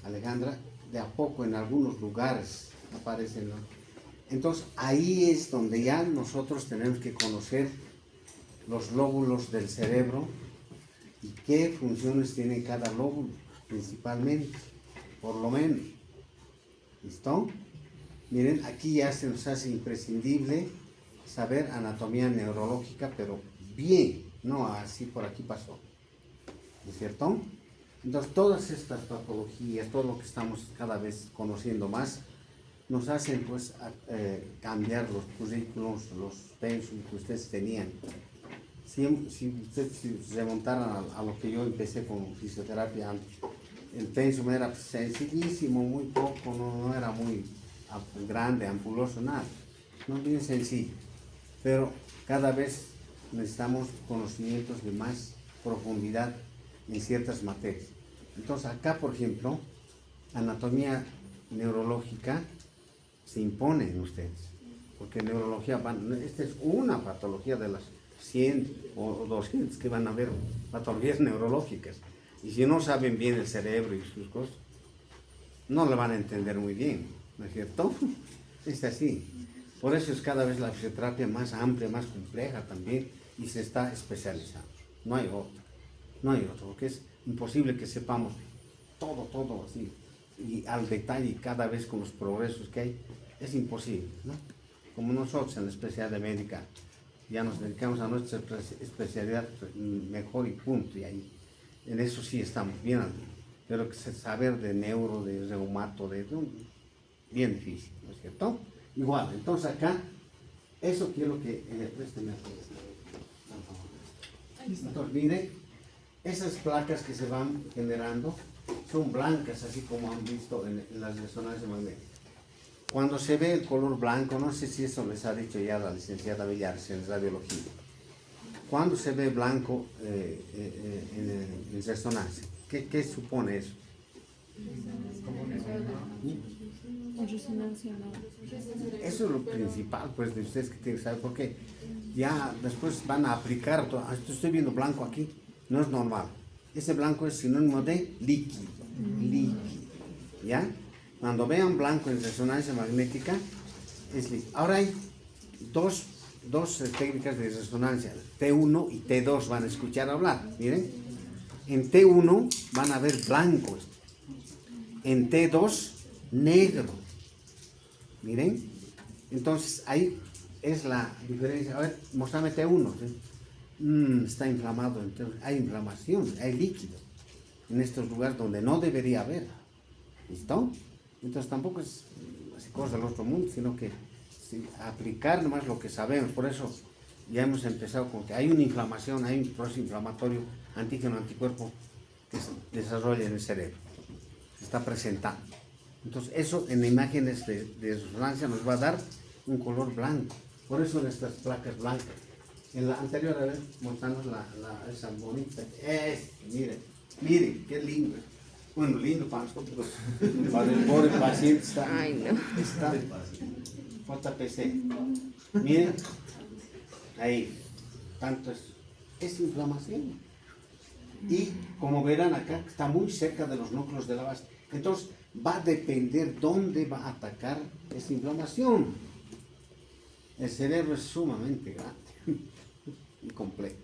Alejandra, de a poco en algunos lugares aparecen, ¿no? Entonces, ahí es donde ya nosotros tenemos que conocer los lóbulos del cerebro y qué funciones tiene cada lóbulo, principalmente. Por lo menos. ¿Listo? Miren, aquí ya se nos hace imprescindible saber anatomía neurológica, pero bien, no así por aquí pasó. ¿No es cierto? Entonces, todas estas patologías, todo lo que estamos cada vez conociendo más, nos hacen pues cambiar los currículos, los pensum que ustedes tenían. Si ustedes se remontaran a lo que yo empecé con fisioterapia antes, el pensum era sencillísimo, muy poco, no era muy grande, ampuloso, nada. No, bien sencillo. Pero cada vez necesitamos conocimientos de más profundidad en ciertas materias. Entonces acá, por ejemplo, anatomía neurológica se impone en ustedes. Porque neurología, esta es una patología de las 100 o 200 que van a haber patologías neurológicas. Y si no saben bien el cerebro y sus cosas, no lo van a entender muy bien, ¿no es cierto? Es así. Por eso es cada vez la fisioterapia más amplia, más compleja también, y se está especializando. No hay otro, porque es imposible que sepamos todo así, y al detalle, cada vez con los progresos que hay, es imposible, ¿no? Como nosotros en la especialidad médica, ya nos dedicamos a nuestra especialidad mejor y punto, y ahí. En eso sí estamos bien, pero que saber de neuro, de reumato, bien difícil, ¿no es cierto? Igual, entonces acá, eso quiero que présteme atención. Entonces, mire, esas placas que se van generando son blancas, así como han visto en las resonancias magnéticas. Cuando se ve el color blanco, no sé si eso les ha dicho ya la licenciada Villares en radiología. Cuando se ve blanco en resonancia, ¿qué supone eso? Eso es lo principal, pues, de ustedes que tienen que saber, porque ya después van a aplicar todo. Estoy viendo blanco aquí, no es normal. Ese blanco es sinónimo de líquido, ¿ya? Cuando vean blanco en resonancia magnética, es líquido. Ahora hay dos técnicas de resonancia, T1 y T2 van a escuchar hablar, miren. En T1 van a ver blanco, en T2 negro, miren. Entonces ahí es la diferencia. A ver, mostrame T1, ¿sí? Está inflamado, entonces hay inflamación, hay líquido en estos lugares donde no debería haber, ¿listo? Entonces tampoco es así cosas del otro mundo, sino que sí, aplicar nomás lo que sabemos. Por eso ya hemos empezado con que hay una inflamación, hay un proceso inflamatorio, antígeno, anticuerpo que se desarrolla en el cerebro, se está presentando. Entonces eso en imágenes de resonancia nos va a dar un color blanco. Por eso nuestras placas blancas. En la anterior, a ver, mostramos esa bonita. Miren, qué lindo. Bueno, lindo para nosotros, para el pobre paciente está. Ay, no. Está JPC. Miren, ahí, tanto es inflamación. Y como verán acá, está muy cerca de los núcleos de la base. Entonces, va a depender dónde va a atacar esa inflamación. El cerebro es sumamente grande y complejo.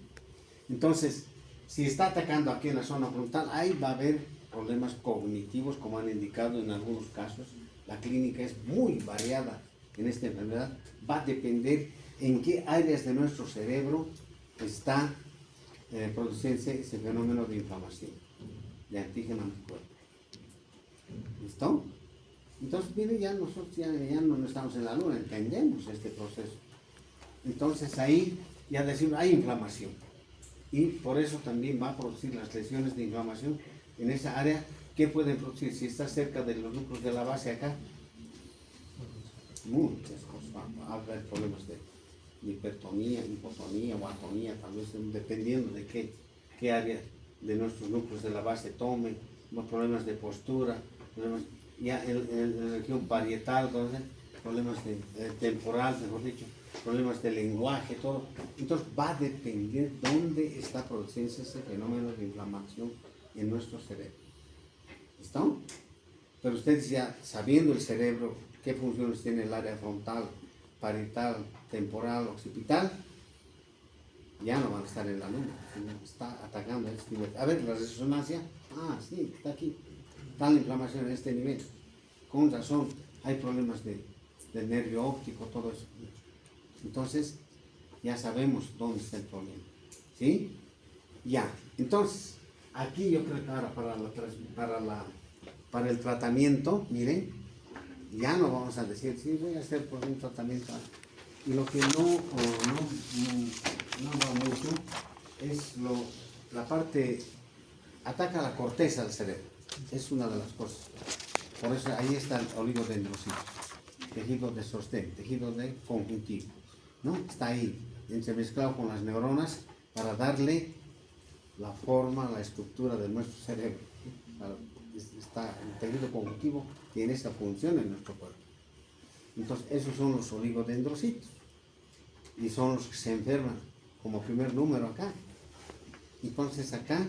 Entonces, si está atacando aquí en la zona frontal, ahí va a haber problemas cognitivos, como han indicado en algunos casos. La clínica es muy variada en esta enfermedad. Va a depender en qué áreas de nuestro cerebro está produciéndose ese fenómeno de inflamación, de antígeno anticuerpo. ¿Listo? Entonces, mire, ya nosotros ya no estamos en la luna, entendemos este proceso. Entonces ahí ya decimos, hay inflamación. Y por eso también va a producir las lesiones de inflamación en esa área. ¿Qué pueden producir? Si está cerca de los núcleos de la base acá, muchas cosas. Va a haber problemas de hipertonía, hipotonía o atonía, tal vez dependiendo de qué área de nuestros núcleos de la base tomen, los problemas de postura, problemas ya en la región parietal, entonces, problemas temporal, mejor dicho, problemas de lenguaje, todo. Entonces va a depender dónde está produciéndose ese fenómeno de inflamación en nuestro cerebro. ¿Listo? Pero ustedes ya sabiendo el cerebro, qué funciones tiene el área frontal, parietal, temporal, occipital, ya no van a estar en la luna, sino está atacando a este nivel. A ver, la resonancia, sí, está aquí, está la inflamación en este nivel. Con razón, hay problemas del nervio óptico, todo eso. Entonces, ya sabemos dónde está el problema. ¿Sí? Ya. Entonces, aquí yo creo que ahora para el tratamiento, miren, ya no vamos a decir, sí, voy a hacer por un tratamiento. Y lo que no va mucho es la parte, ataca la corteza del cerebro. Es una de las cosas. Por eso ahí está el oligodendrocito, tejido de sostén, tejido de conjuntivo, ¿no? Está ahí, entremezclado con las neuronas para darle la forma, la estructura de nuestro cerebro. Está el tejido conjuntivo, tiene esa función en nuestro cuerpo. Entonces, esos son los oligodendrocitos y son los que se enferman como primer número acá. Entonces, acá,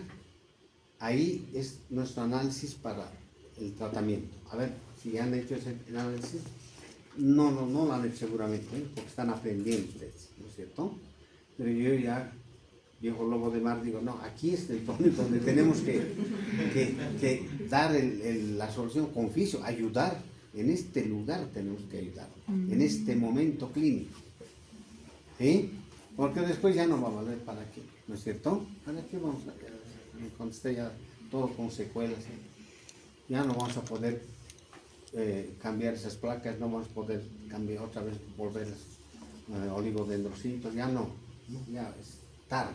ahí es nuestro análisis para el tratamiento. A ver, si han hecho ese análisis, no lo han hecho seguramente, porque están aprendiendo ustedes, ¿no es cierto? Pero yo ya, viejo lobo de mar, digo, no, aquí es el punto donde tenemos que dar la solución con oficio, ayudar. En este lugar tenemos que ayudar, en este momento clínico. ¿Sí? Porque después ya no va a valer para qué, ¿no es cierto? ¿Para qué vamos a cuando esté ya todo con secuelas? Ya no vamos a poder cambiar esas placas, no vamos a poder cambiar otra vez, volver oligodendrocitos, ya no, ya es tarde.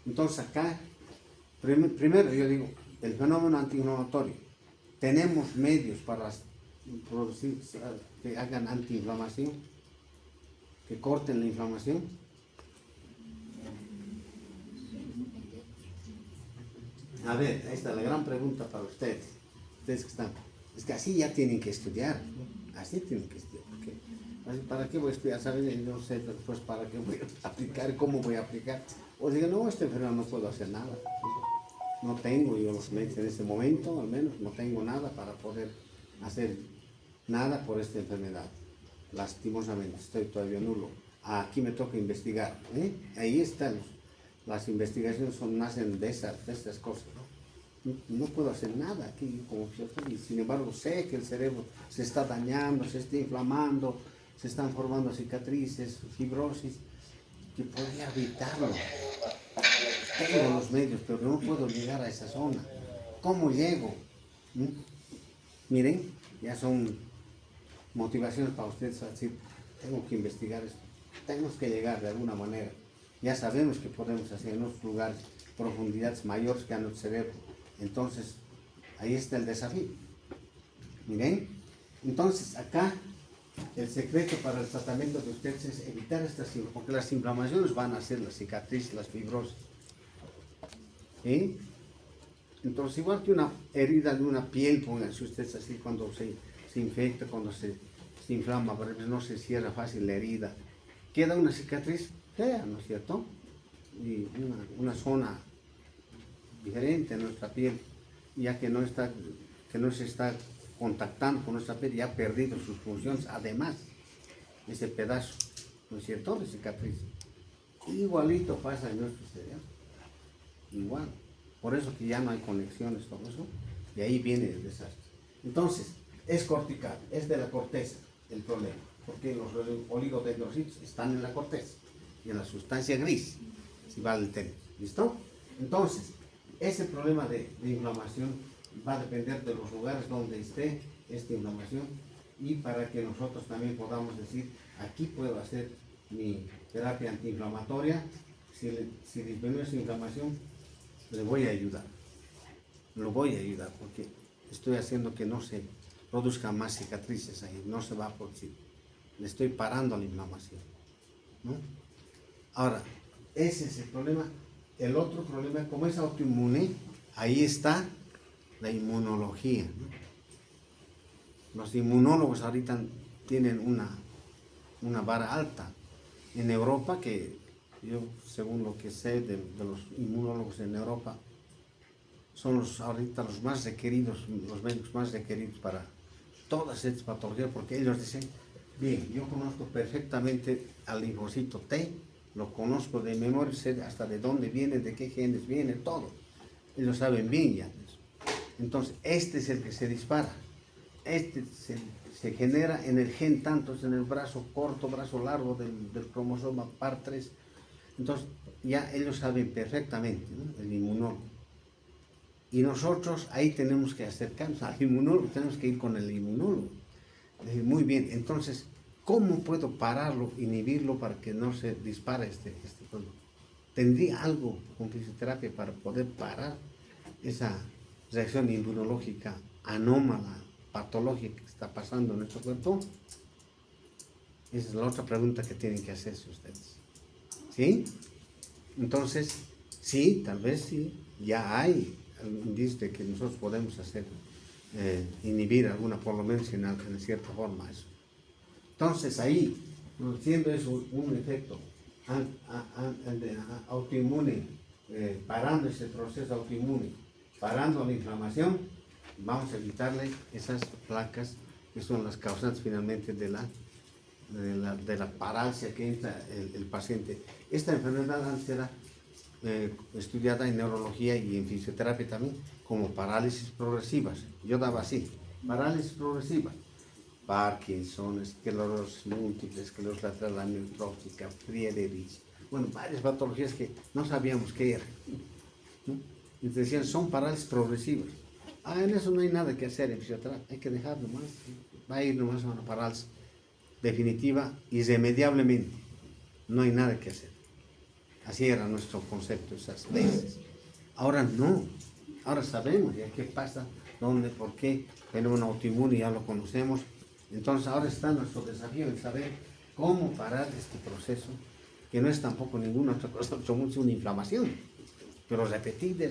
Entonces acá, primero yo digo, el fenómeno antiinflamatorio, tenemos medios para producir, que hagan antiinflamación, que corten la inflamación. A ver, ahí está la gran pregunta para ustedes que están, es que así ya tienen que estudiar, así tienen que estudiar, porque ¿para qué voy a estudiar? ¿Saben? No sé después para qué voy a aplicar, cómo voy a aplicar. O digo, no, este enfermo no puedo hacer nada, no tengo yo los medios en este momento, al menos no tengo nada para poder hacer nada por esta enfermedad. Lastimosamente, estoy todavía nulo. Aquí me toca investigar. Ahí están, las investigaciones nacen de estas cosas. No puedo hacer nada aquí como y sin embargo sé que el cerebro se está dañando, se está inflamando, se están formando cicatrices, fibrosis, que podría evitarlo. Tengo los medios, pero no puedo llegar a esa zona. ¿Cómo llego? Miren, ya motivaciones para ustedes a decir, tengo que investigar esto, tenemos que llegar de alguna manera. Ya sabemos que podemos hacer en otros lugares profundidades mayores que a nuestro cerebro. Entonces, ahí está el desafío. Miren, entonces acá el secreto para el tratamiento de ustedes es evitar estas, porque las inflamaciones van a hacer las cicatrices, las fibrosis. ¿Sí? Entonces, igual que una herida de una piel, pónganse ustedes así, cuando se infecta, cuando se inflama, por ejemplo, no se cierra fácil la herida, queda una cicatriz fea, ¿no es cierto? Y una zona diferente en nuestra piel, ya que no se está contactando con nuestra piel, ya ha perdido sus funciones, además, ese pedazo, ¿no es cierto?, de cicatriz. Igualito pasa en nuestro cerebro, igual. Por eso que ya no hay conexiones, todo eso, y ahí viene el desastre. Entonces, es cortical, es de la corteza el problema, porque los oligodendrocitos están en la corteza y en la sustancia gris, si vale el término. ¿Listo? Entonces, ese problema de inflamación va a depender de los lugares donde esté esta inflamación, y para que nosotros también podamos decir, aquí puedo hacer mi terapia antiinflamatoria, si disminuye esa inflamación, le voy a ayudar, lo voy a ayudar, porque estoy haciendo que no se produzcan más cicatrices ahí, no se va a producir, le estoy parando la inflamación, ¿no? Ahora, ese es el problema. El otro problema, como es autoinmune, ahí está la inmunología, ¿no? Los inmunólogos ahorita tienen una vara alta en Europa, que yo, según lo que sé de los inmunólogos en Europa, son ahorita los más requeridos, los médicos más requeridos para todas estas patologías, porque ellos dicen, bien, yo conozco perfectamente al linfocito T, lo conozco de memoria, sé hasta de dónde viene, de qué genes viene, todo. Ellos saben bien ya eso. Entonces, este es el que se dispara. Este se genera en el gen, tanto es en el brazo corto, brazo largo del cromosoma par 3. Entonces, ya ellos saben perfectamente, ¿no?, el inmunólogo. Y nosotros ahí tenemos que acercarnos al inmunólogo, tenemos que ir con el inmunólogo. Decir, muy bien, entonces, ¿cómo puedo pararlo, inhibirlo para que no se dispare este problema? ¿Tendría algo con fisioterapia para poder parar esa reacción inmunológica anómala, patológica que está pasando en nuestro cuerpo? Esa es la otra pregunta que tienen que hacerse ustedes. ¿Sí? Entonces, sí, tal vez sí, ya hay algún indicio de que nosotros podemos hacer, inhibir alguna, por lo menos en cierta forma eso. Entonces ahí, siendo eso un efecto autoinmune, parando ese proceso autoinmune, parando la inflamación, vamos a evitarle esas placas que son las causantes finalmente de la parálisis que entra el paciente. Esta enfermedad antes era estudiada en neurología y en fisioterapia también como parálisis progresivas. Yo daba así, parálisis progresiva, Parkinson, esclerosis múltiple, esclerosis lateral amiotrófica, Friedreich, bueno, varias patologías que no sabíamos qué eran, ¿no? Y te decían, son parálisis progresivas. En eso no hay nada que hacer en fisioterapia, hay que dejarlo más, va a ir nomás a una parálisis definitiva, irremediablemente, no hay nada que hacer. Así era nuestro concepto esas veces. Ahora no, ahora sabemos ya qué pasa, dónde, por qué, tenemos un autoinmune, ya lo conocemos. Entonces ahora está nuestro desafío en saber cómo parar este proceso, que no es tampoco ninguna otra cosa, somos una inflamación, pero repetida,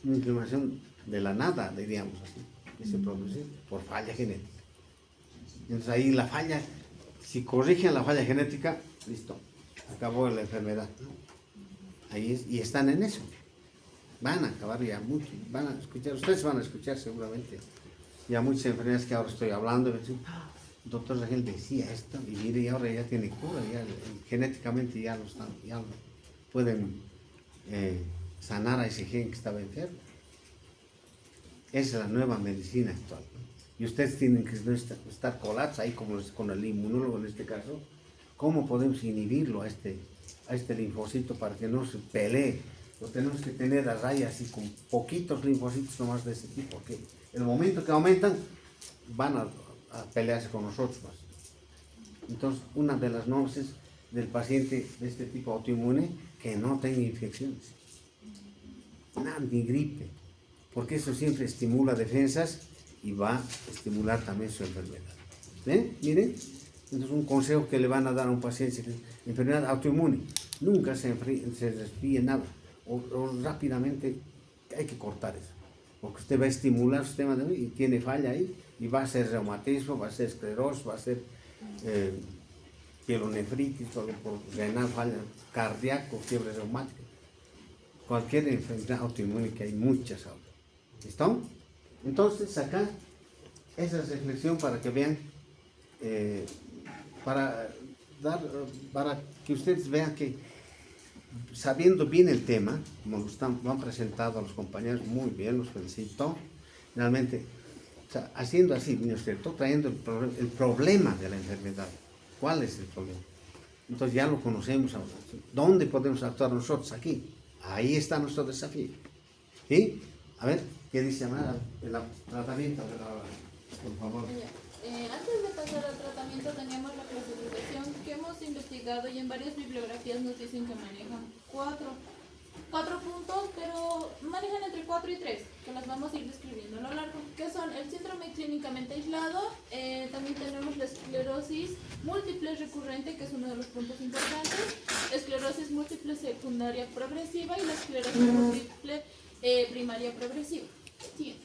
una inflamación de la nada, diríamos así, que se produce por falla genética. Entonces ahí la falla, si corrigen la falla genética, listo, acabó la enfermedad, ¿no? Ahí es, y están en eso. Van a acabar ya mucho, van a escuchar, ustedes van a escuchar seguramente ya muchas enfermedades que ahora estoy hablando, y dicen, doctor Rangel decía esto, y mire, y ahora ya tiene cura, ya genéticamente ya lo pueden sanar a ese gen que estaba enfermo. Esa es la nueva medicina actual, ¿no? Y ustedes tienen que estar colados ahí con el inmunólogo en este caso. ¿Cómo podemos inhibirlo a este linfocito para que no se pelee? Lo tenemos que tener a raya así con poquitos linfocitos nomás de ese tipo, porque el momento que aumentan van a a pelearse con nosotros más. Entonces, una de las normas es del paciente de este tipo autoinmune que no tenga infecciones, nada, ni gripe, porque eso siempre estimula defensas y va a estimular también su enfermedad. ¿Ven? Miren, entonces un consejo que le van a dar a un paciente con enfermedad autoinmune: nunca se resfríe nada, o rápidamente hay que cortar eso, porque usted va a estimular su sistema y tiene falla ahí, y va a ser reumatismo, va a ser esclerosis, va a ser pielonefritis, por renal, falla cardíaco, fiebre reumática, cualquier enfermedad autoinmune, que hay muchas ahora. ¿Listo? Entonces acá, esa es reflexión para que vean, para que ustedes vean que, sabiendo bien el tema, como lo han presentado a los compañeros muy bien, los felicito, realmente, o sea, haciendo así, ¿no es cierto?, trayendo el problema de la enfermedad. ¿Cuál es el problema? Entonces ya lo conocemos ahora. ¿Dónde podemos actuar nosotros? Aquí. Ahí está nuestro desafío. ¿Sí? A ver, ¿qué dice Amara? El tratamiento, por favor. Antes de pasar al tratamiento teníamos la clasificación que hemos investigado, y en varias bibliografías nos dicen que manejan cuatro puntos, pero manejan entre 4 y 3, que las vamos a ir describiendo a lo largo, que son el síndrome clínicamente aislado, también tenemos la esclerosis múltiple recurrente, que es uno de los puntos importantes, esclerosis múltiple secundaria progresiva y la esclerosis múltiple primaria progresiva. Siguiente.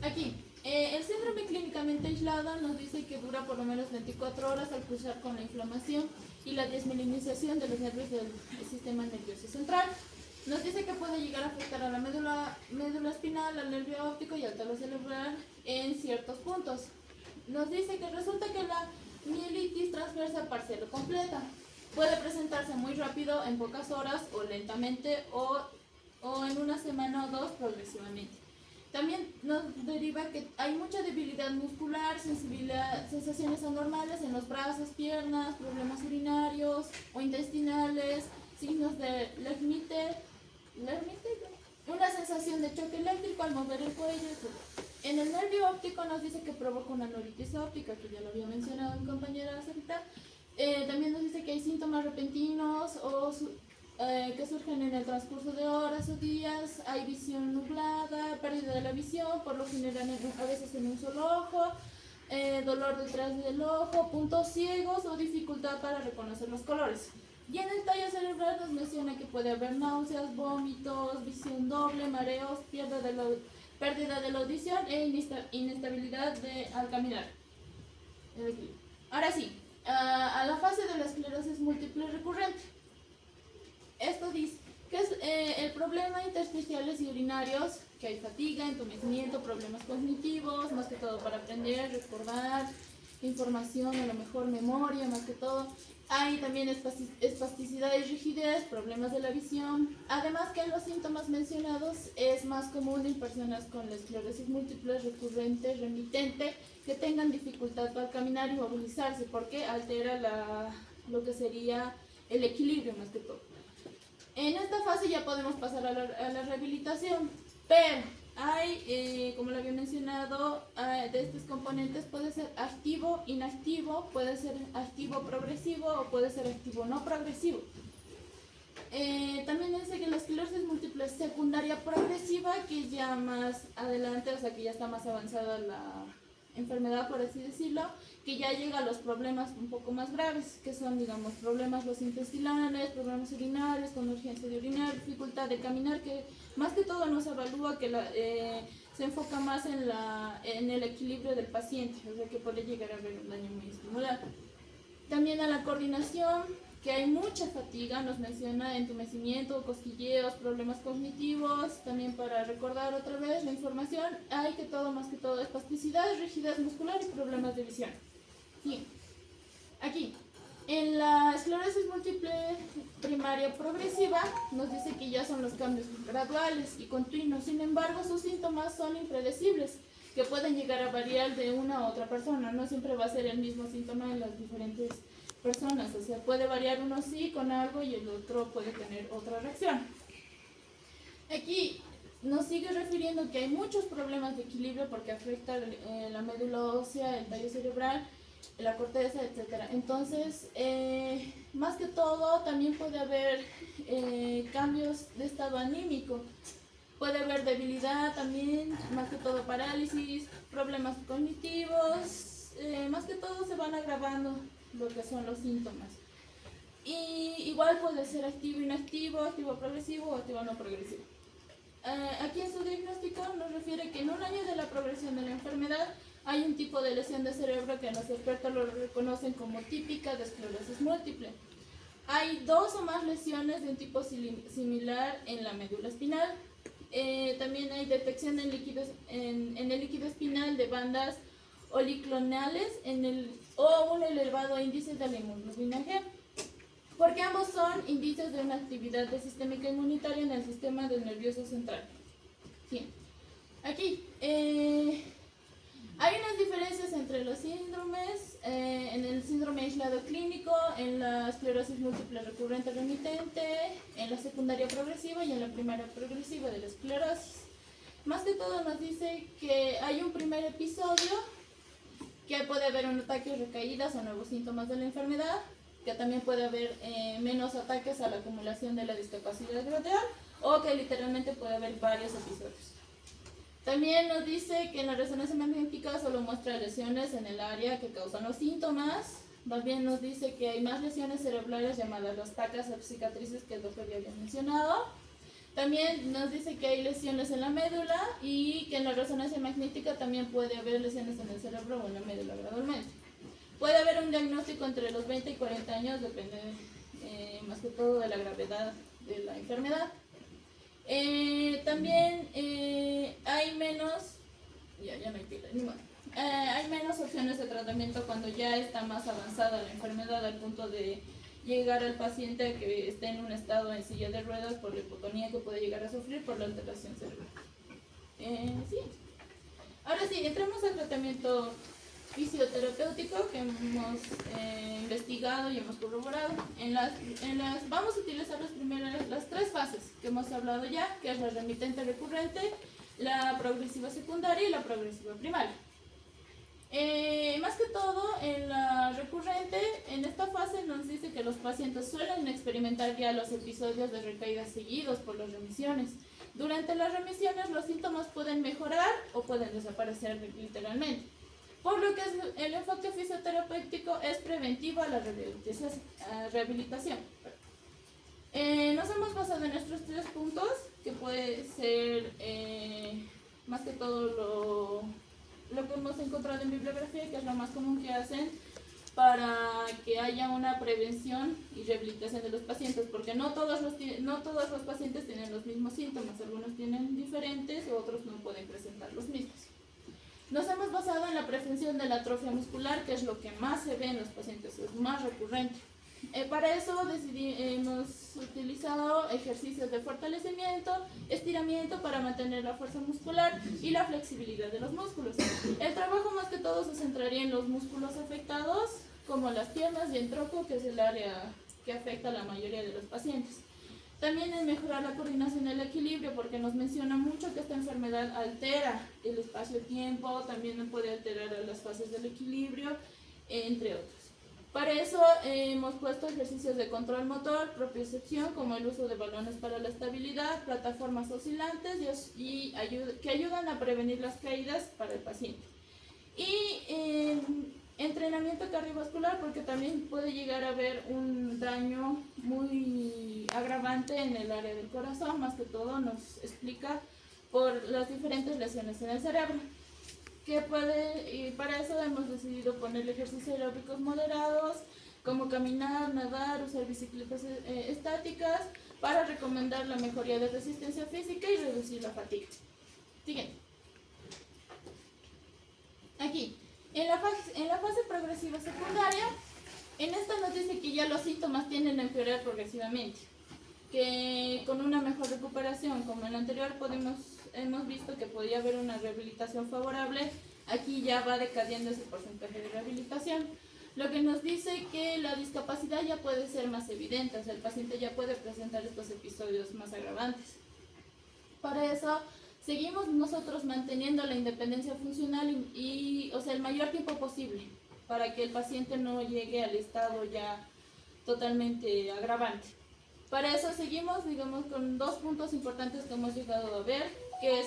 Aquí, el síndrome clínicamente aislado nos dice que dura por lo menos 24 horas al cruzar con la inflamación y la desmielinización de los nervios del sistema nervioso central. Nos dice que puede llegar a afectar a la médula espinal, al nervio óptico y al talo cerebral en ciertos puntos. Nos dice que resulta que la mielitis transversa parcial o completa puede presentarse muy rápido, en pocas horas, o lentamente, o en una semana o dos progresivamente. También nos deriva que hay mucha debilidad muscular, sensaciones anormales en los brazos, piernas, problemas urinarios o intestinales, signos de Lehmite, una sensación de choque eléctrico al mover el cuello, etc. En el nervio óptico nos dice que provoca una neuritis óptica, que ya lo había mencionado mi compañera Sarita. También nos dice que hay síntomas repentinos que surgen en el transcurso de horas o días, hay visión nublada, pérdida de la visión, por lo general a veces en un solo ojo, dolor detrás del ojo, puntos ciegos o dificultad para reconocer los colores. Y en el tallo cerebral nos menciona que puede haber náuseas, vómitos, visión doble, mareos, pérdida de la audición e inestabilidad al caminar. Ahora sí, a la fase de la esclerosis múltiple recurrente. Esto dice que es el problema intersticiales y urinarios, que hay fatiga, entumecimiento, problemas cognitivos, más que todo para aprender, recordar información, a lo mejor memoria, más que todo. Hay también espasticidad y rigidez, problemas de la visión. Además que los síntomas mencionados es más común en personas con la esclerosis múltiple recurrente, remitente, que tengan dificultad para caminar y movilizarse, porque altera lo que sería el equilibrio más que todo. En esta fase ya podemos pasar a la rehabilitación, pero hay, como lo había mencionado, de estos componentes puede ser activo, inactivo, puede ser activo progresivo o puede ser activo no progresivo. También dice que la esclerosis múltiple secundaria progresiva, que ya más adelante, o sea que ya está más avanzada la enfermedad, por así decirlo, que ya llega a los problemas un poco más graves, que son, digamos, problemas los intestinales, problemas urinarios, con urgencia de orinar, dificultad de caminar, que más que todo nos evalúa que se enfoca más en el equilibrio del paciente, o sea que puede llegar a haber un daño muy estimulado. También a la coordinación, que hay mucha fatiga, nos menciona entumecimiento, cosquilleos, problemas cognitivos, también para recordar otra vez la información, hay que todo, más que todo, espasticidad, rigidez muscular y problemas de visión. Sí. Aquí, en la esclerosis múltiple primaria progresiva, nos dice que ya son los cambios graduales y continuos, sin embargo, sus síntomas son impredecibles, que pueden llegar a variar de una a otra persona, no siempre va a ser el mismo síntoma en las diferentes personas, o sea, puede variar uno sí con algo y el otro puede tener otra reacción. Aquí nos sigue refiriendo que hay muchos problemas de equilibrio porque afecta la médula ósea, el tallo cerebral, la corteza, etc. Entonces, más que todo, también puede haber cambios de estado anímico. Puede haber debilidad también, más que todo parálisis, problemas cognitivos, más que todo se van agravando lo que son los síntomas. Y igual puede ser activo, inactivo, activo progresivo o activo no progresivo. Aquí en su diagnóstico nos refiere que en un año de la progresión de la enfermedad hay un tipo de lesión de cerebro que los expertos lo reconocen como típica de esclerosis múltiple. Hay 2 o más lesiones de un tipo similar en la médula espinal. También hay detección en el líquido espinal de bandas oligoclonales o un elevado índice de la hemoglobina G, porque ambos son indicios de una actividad sistémica inmunitaria en el sistema del nervioso central. Bien. Aquí hay unas diferencias entre los síndromes, en el síndrome aislado clínico, en la esclerosis múltiple recurrente remitente, en la secundaria progresiva y en la primaria progresiva de la esclerosis. Más que todo nos dice que hay un primer episodio, que puede haber un ataque, recaídas o nuevos síntomas de la enfermedad, que también puede haber menos ataques a la acumulación de la discapacidad gradual, o que literalmente puede haber varios episodios. También nos dice que en la resonancia magnética solo muestra lesiones en el área que causan los síntomas. También nos dice que hay más lesiones cerebrales llamadas las tacas o cicatrices que el doctor ya había mencionado. También nos dice que hay lesiones en la médula y que en la resonancia magnética también puede haber lesiones en el cerebro o en la médula gradualmente. Puede haber un diagnóstico entre los 20 y 40 años, depende más que todo de la gravedad de la enfermedad. También hay menos, ya no hay pila, ni modo. Hay menos opciones de tratamiento cuando ya está más avanzada la enfermedad al punto de llegar al paciente que esté en un estado en silla de ruedas por la hipotonía que puede llegar a sufrir por la alteración cerebral. Sí. Ahora sí, entramos al tratamiento fisioterapéutico que hemos investigado y hemos corroborado. Vamos a utilizar las 3 fases que hemos hablado ya, que es la remitente recurrente, la progresiva secundaria y la progresiva primaria. Más que todo, en la recurrente, en esta fase nos dice que los pacientes suelen experimentar ya los episodios de recaídas seguidos por las remisiones. Durante las remisiones los síntomas pueden mejorar o pueden desaparecer literalmente. Por lo que el enfoque fisioterapéutico es preventivo a la rehabilitación. Nos hemos basado en estos 3 puntos, que puede ser más que todo lo que hemos encontrado en bibliografía, que es lo más común que hacen para que haya una prevención y rehabilitación de los pacientes, porque no todos los pacientes tienen los mismos síntomas, algunos tienen diferentes y otros no pueden presentar los mismos. Nos hemos basado en la prevención de la atrofia muscular, que es lo que más se ve en los pacientes, es más recurrente. Para eso hemos utilizado ejercicios de fortalecimiento, estiramiento para mantener la fuerza muscular y la flexibilidad de los músculos. El trabajo más que todo se centraría en los músculos afectados, como las piernas y el tronco, que es el área que afecta a la mayoría de los pacientes. También en mejorar la coordinación y el equilibrio, porque nos menciona mucho que esta enfermedad altera el espacio-tiempo, también puede alterar las fases del equilibrio, entre otros. Para eso hemos puesto ejercicios de control motor, propiocepción, como el uso de balones para la estabilidad, plataformas oscilantes que ayudan a prevenir las caídas para el paciente. Y entrenamiento cardiovascular, porque también puede llegar a haber un daño muy agravante en el área del corazón, más que todo nos explica por las diferentes lesiones en el cerebro. Y para eso hemos decidido poner ejercicios aeróbicos moderados, como caminar, nadar, usar bicicletas estáticas, para recomendar la mejoría de resistencia física y reducir la fatiga. Siguiente. Aquí, en la fase progresiva secundaria, en esta nos dice que ya los síntomas tienden a empeorar progresivamente, que con una mejor recuperación, como en la anterior hemos visto que podía haber una rehabilitación favorable, aquí ya va decayendo ese porcentaje de rehabilitación, lo que nos dice que la discapacidad ya puede ser más evidente, o sea, el paciente ya puede presentar estos episodios más agravantes. Para eso seguimos nosotros manteniendo la independencia funcional o sea, el mayor tiempo posible, para que el paciente no llegue al estado ya totalmente agravante. Para eso seguimos, digamos, con dos puntos importantes que hemos llegado a ver, que es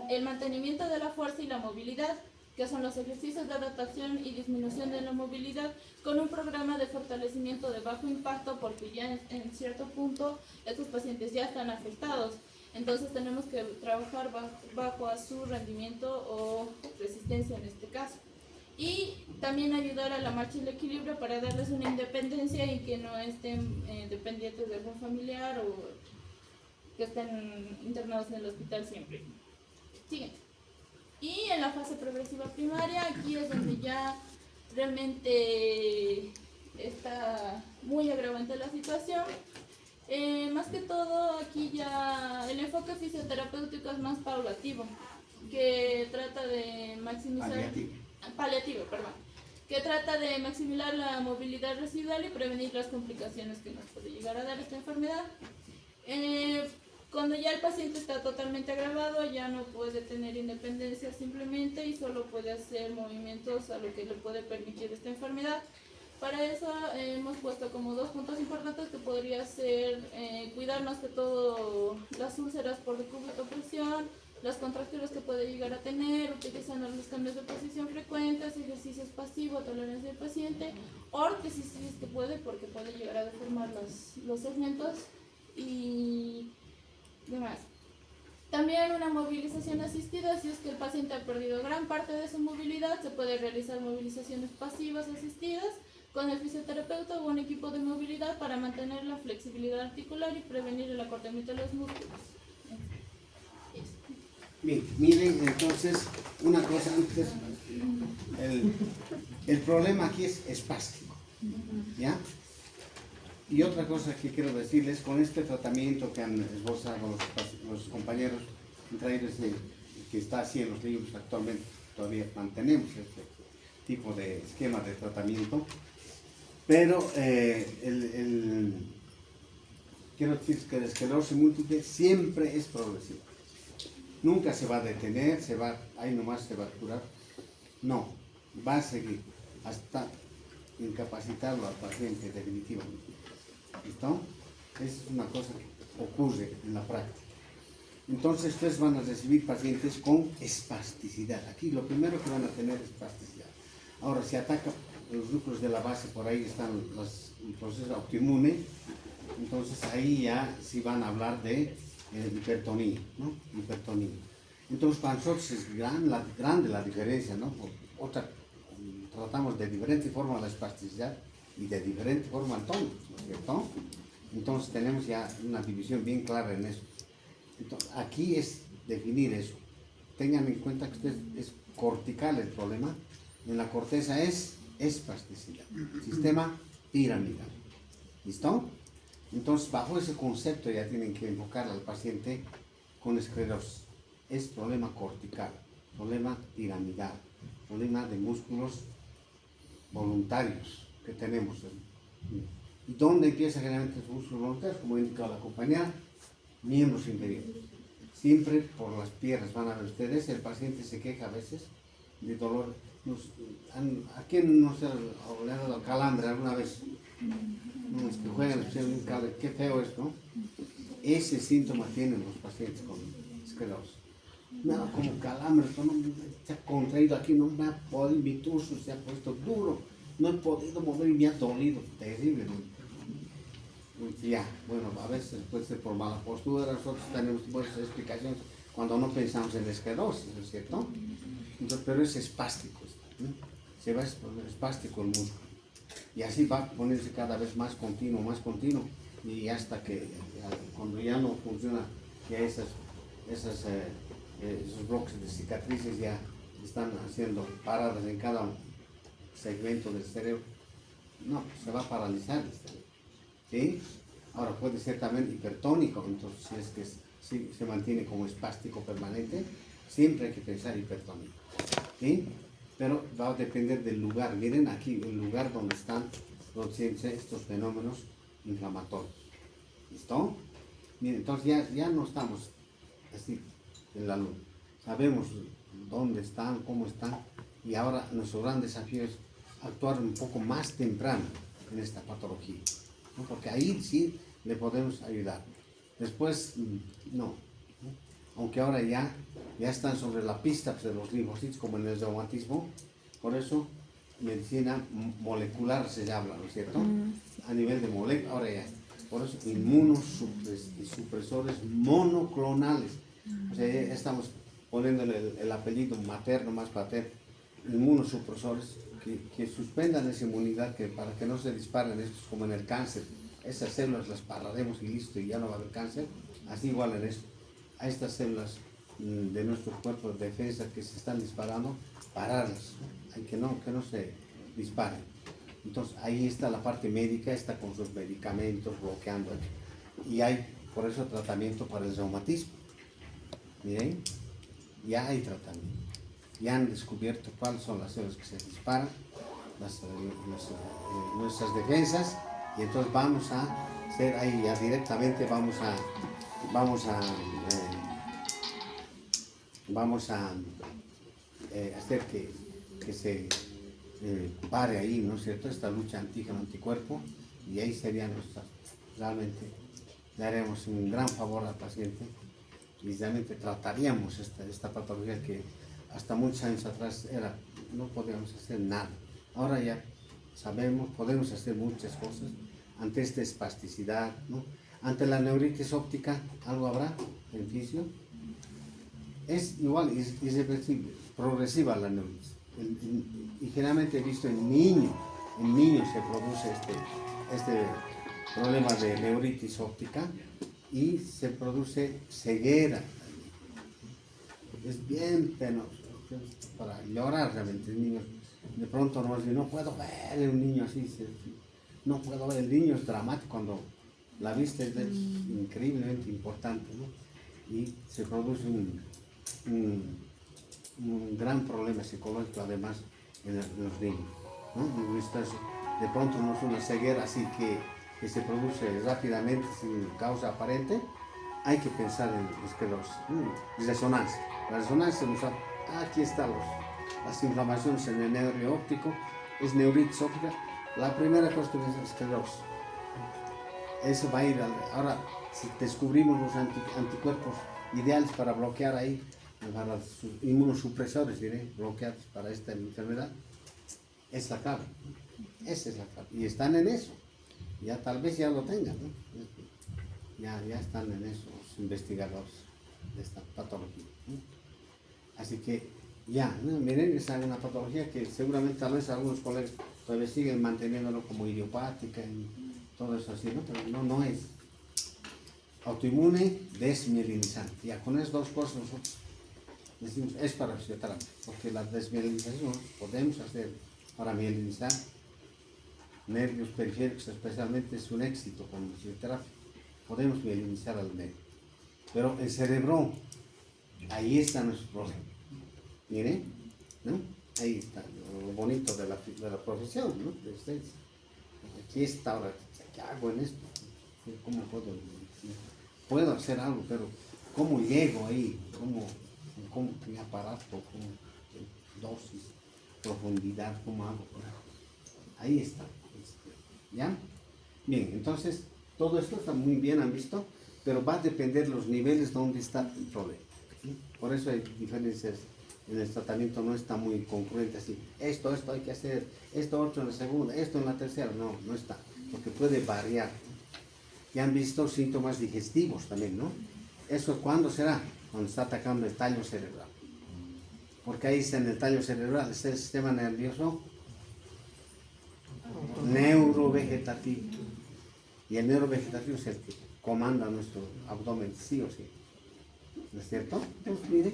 el mantenimiento de la fuerza y la movilidad, que son los ejercicios de adaptación y disminución de la movilidad, con un programa de fortalecimiento de bajo impacto, porque ya en cierto punto estos pacientes ya están afectados. Entonces tenemos que trabajar bajo a su rendimiento o resistencia en este caso. Y también ayudar a la marcha y el equilibrio para darles una independencia y que no estén dependientes de algún familiar o que estén internados en el hospital siempre. Siguiente. Y en la fase progresiva primaria, aquí es donde ya realmente está muy agravante la situación. Más que todo, aquí ya el enfoque fisioterapéutico es más paulativo, que trata de maximizar... Paliativo, perdón. Que trata de maximizar la movilidad residual y prevenir las complicaciones que nos puede llegar a dar esta enfermedad. Cuando ya el paciente está totalmente agravado, ya no puede tener independencia simplemente y solo puede hacer movimientos a lo que le puede permitir esta enfermedad. Para eso hemos puesto como dos puntos importantes que podría ser cuidar más que todo las úlceras por decúbito presión, las contracturas que puede llegar a tener, utilizando los cambios de posición frecuentes, ejercicios pasivos, tolerancia del paciente, órtesis si es que puede, porque puede llegar a deformar los segmentos y demás. También una movilización asistida, si es que el paciente ha perdido gran parte de su movilidad, se puede realizar movilizaciones pasivas asistidas con el fisioterapeuta o un equipo de movilidad para mantener la flexibilidad articular y prevenir el acortamiento de los músculos. Bien, miren, entonces, una cosa antes, el problema aquí es espástico, ¿ya? Y otra cosa que quiero decirles, con este tratamiento que han esbozado los compañeros, entre ellos que está así en los libros actualmente, todavía mantenemos este tipo de esquema de tratamiento, pero quiero decir que la esclerosis múltiple siempre es progresiva. Nunca se va a detener, ahí nomás se va a curar. No, va a seguir hasta incapacitarlo al paciente definitivamente. ¿Listo? Esa es una cosa que ocurre en la práctica. Entonces ustedes van a recibir pacientes con espasticidad. Aquí lo primero que van a tener es espasticidad. Ahora, si ataca los núcleos de la base, por ahí están el proceso autoinmune, entonces ahí ya sí van a hablar de hipertonía, ¿no? Hipertonía. Entonces para nosotros es grande la diferencia, ¿no? Tratamos de diferente forma la espasticidad y de diferente forma el tono, ¿no es cierto? Entonces tenemos ya una división bien clara en eso. Entonces, aquí es definir eso. Tengan en cuenta que es cortical el problema, en la corteza es espasticidad, sistema piramidal. ¿Listo? Entonces, bajo ese concepto ya tienen que enfocar al paciente con esclerosis. Es problema cortical, problema piramidal, problema de músculos voluntarios que tenemos. ¿Y dónde empieza generalmente los músculos voluntarios? Como ha indicado la compañera, miembros inferiores. Siempre por las piernas, van a ver ustedes, el paciente se queja a veces de dolor. ¿A quién no se le ha dado calambre alguna vez? Los que juegan, qué feo es, ¿no? Ese síntoma tienen los pacientes con esclerosis. Nada como calambre, ¿no? Se ha contraído aquí, no me ha podido, mi torso se ha puesto duro, no he podido mover y me ha dolido, terrible, ¿no? Ya, bueno, a veces puede ser por mala postura, nosotros tenemos buenas explicaciones cuando no pensamos en la esclerosis, ¿no es cierto? Entonces, pero es espástico, ¿no? Se va espástico el músculo. Y así va a ponerse cada vez más continuo, y hasta que cuando ya no funciona, ya esos bloques de cicatrices ya están haciendo paradas en cada segmento del cerebro. No, se va a paralizar el cerebro. ¿Sí? Ahora puede ser también hipertónico, entonces si es que si se mantiene como espástico permanente, siempre hay que pensar hipertónico. ¿Sí? Pero va a depender del lugar. Miren aquí el lugar donde están produciéndose estos fenómenos inflamatorios. ¿Listo? Miren, entonces ya no estamos así, el alumno. Sabemos dónde están, cómo están, y ahora nuestro gran desafío es actuar un poco más temprano en esta patología, ¿no? Porque ahí sí le podemos ayudar. Después, no. Aunque ahora ya están sobre la pista pues, de los linfocitos, como en el reumatismo, por eso medicina molecular se habla, ¿no es cierto? A nivel de molécula, ahora ya. Por eso inmunosupresores monoclonales. O sea, ya estamos poniéndole el apellido materno más paterno, inmunosupresores que suspendan esa inmunidad para que no se disparen estos como en el cáncer. Esas células las pararemos y listo, y ya no va a haber cáncer. Así igual en esto. A estas células de nuestro cuerpo de defensa que se están disparando, pararlas, ¿no? que no se disparen. Entonces ahí está la parte médica, está con sus medicamentos bloqueando. Y hay por eso tratamiento para el reumatismo. Miren, ya hay tratamiento. Ya han descubierto cuáles son las células que se disparan, nuestras defensas, y entonces vamos a hacer ahí ya directamente, vamos a hacer que se pare ahí, ¿no es cierto?, esta lucha antígeno-anticuerpo, y ahí sería realmente le haremos un gran favor al paciente y realmente trataríamos esta patología que hasta muchos años atrás no podíamos hacer nada. Ahora ya sabemos, podemos hacer muchas cosas ante esta espasticidad, ¿no? Ante la neuritis óptica, ¿algo habrá beneficio? Es igual, es irreversible, progresiva la neuritis. Y generalmente he visto en niños se produce este problema de neuritis óptica y se produce ceguera. Es bien penoso, para llorar realmente. El niño de pronto nos dice, no puedo ver un niño así, no puedo ver. El niño es dramático cuando la vista es increíblemente importante, ¿no? Y se produce un gran problema psicológico además en los niños, ¿no? De pronto no es una ceguera así que se produce rápidamente sin causa aparente. Hay que pensar en resonancia. La resonancia nos da, aquí están las inflamaciones en el nervio óptico, es neuritis óptica. La primera cosa que es esclerosis. Eso va a ir ahora, si descubrimos los anticuerpos ideales para bloquear ahí, para los inmunosupresores, bloqueados para esta enfermedad, es la clave. Esa es la clave. Y están en eso. Ya tal vez ya lo tengan, ¿no? Ya están en eso los investigadores de esta patología, ¿no? Así que ya, ¿no? Miren, esa es una patología que seguramente tal vez algunos colegas todavía siguen manteniéndolo como idiopática y todo eso así, ¿no? Pero no es. Autoinmune desmielinizante. Ya con esas dos cosas nosotros decimos es para fisioterapia, porque la desmielinización podemos hacer para mielinizar nervios periféricos, especialmente es un éxito con fisioterapia. Podemos mielinizar al nervio, pero el cerebro, ahí está nuestro problema. Miren, ¿no? Ahí está lo bonito de la profesión, ¿no? De ustedes. Aquí está ahora, ¿qué hago en esto? ¿Cómo puedo hacer algo, pero cómo llego ahí? ¿Cómo qué aparato? ¿Cómo dosis? ¿Profundidad? ¿Cómo hago? Ahí está. ¿Ya? Bien, entonces todo esto está muy bien, han visto, pero va a depender los niveles donde está el problema. ¿Sí? Por eso hay diferencias en el tratamiento, no está muy concurrente así. Esto hay que hacer, esto otro en la segunda, esto en la tercera. No está, porque puede variar. Ya han visto síntomas digestivos también, ¿no? ¿Eso cuándo será? Cuando está atacando el tallo cerebral. Porque ahí está en el tallo cerebral, está el sistema nervioso neurovegetativo. Y el neurovegetativo es el que comanda nuestro abdomen, sí o sí. ¿No es cierto? Entonces, mire,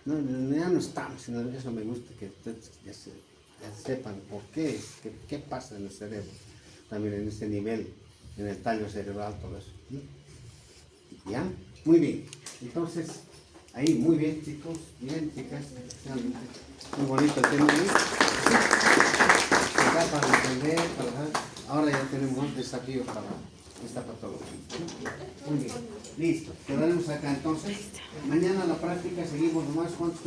ya no estamos, sino eso me gusta que ustedes ya sepan por qué pasa en el cerebro, también en ese nivel, en el tallo cerebral, todo eso. ¿Ya? Muy bien. Entonces, ahí, muy bien, chicos, bien, chicas, realmente muy bonito el tema. Para entender, ahora ya tenemos un desafío para esta patología. Muy bien, listo. Quedaremos acá entonces. Mañana a la práctica seguimos nomás. ¿Cuántos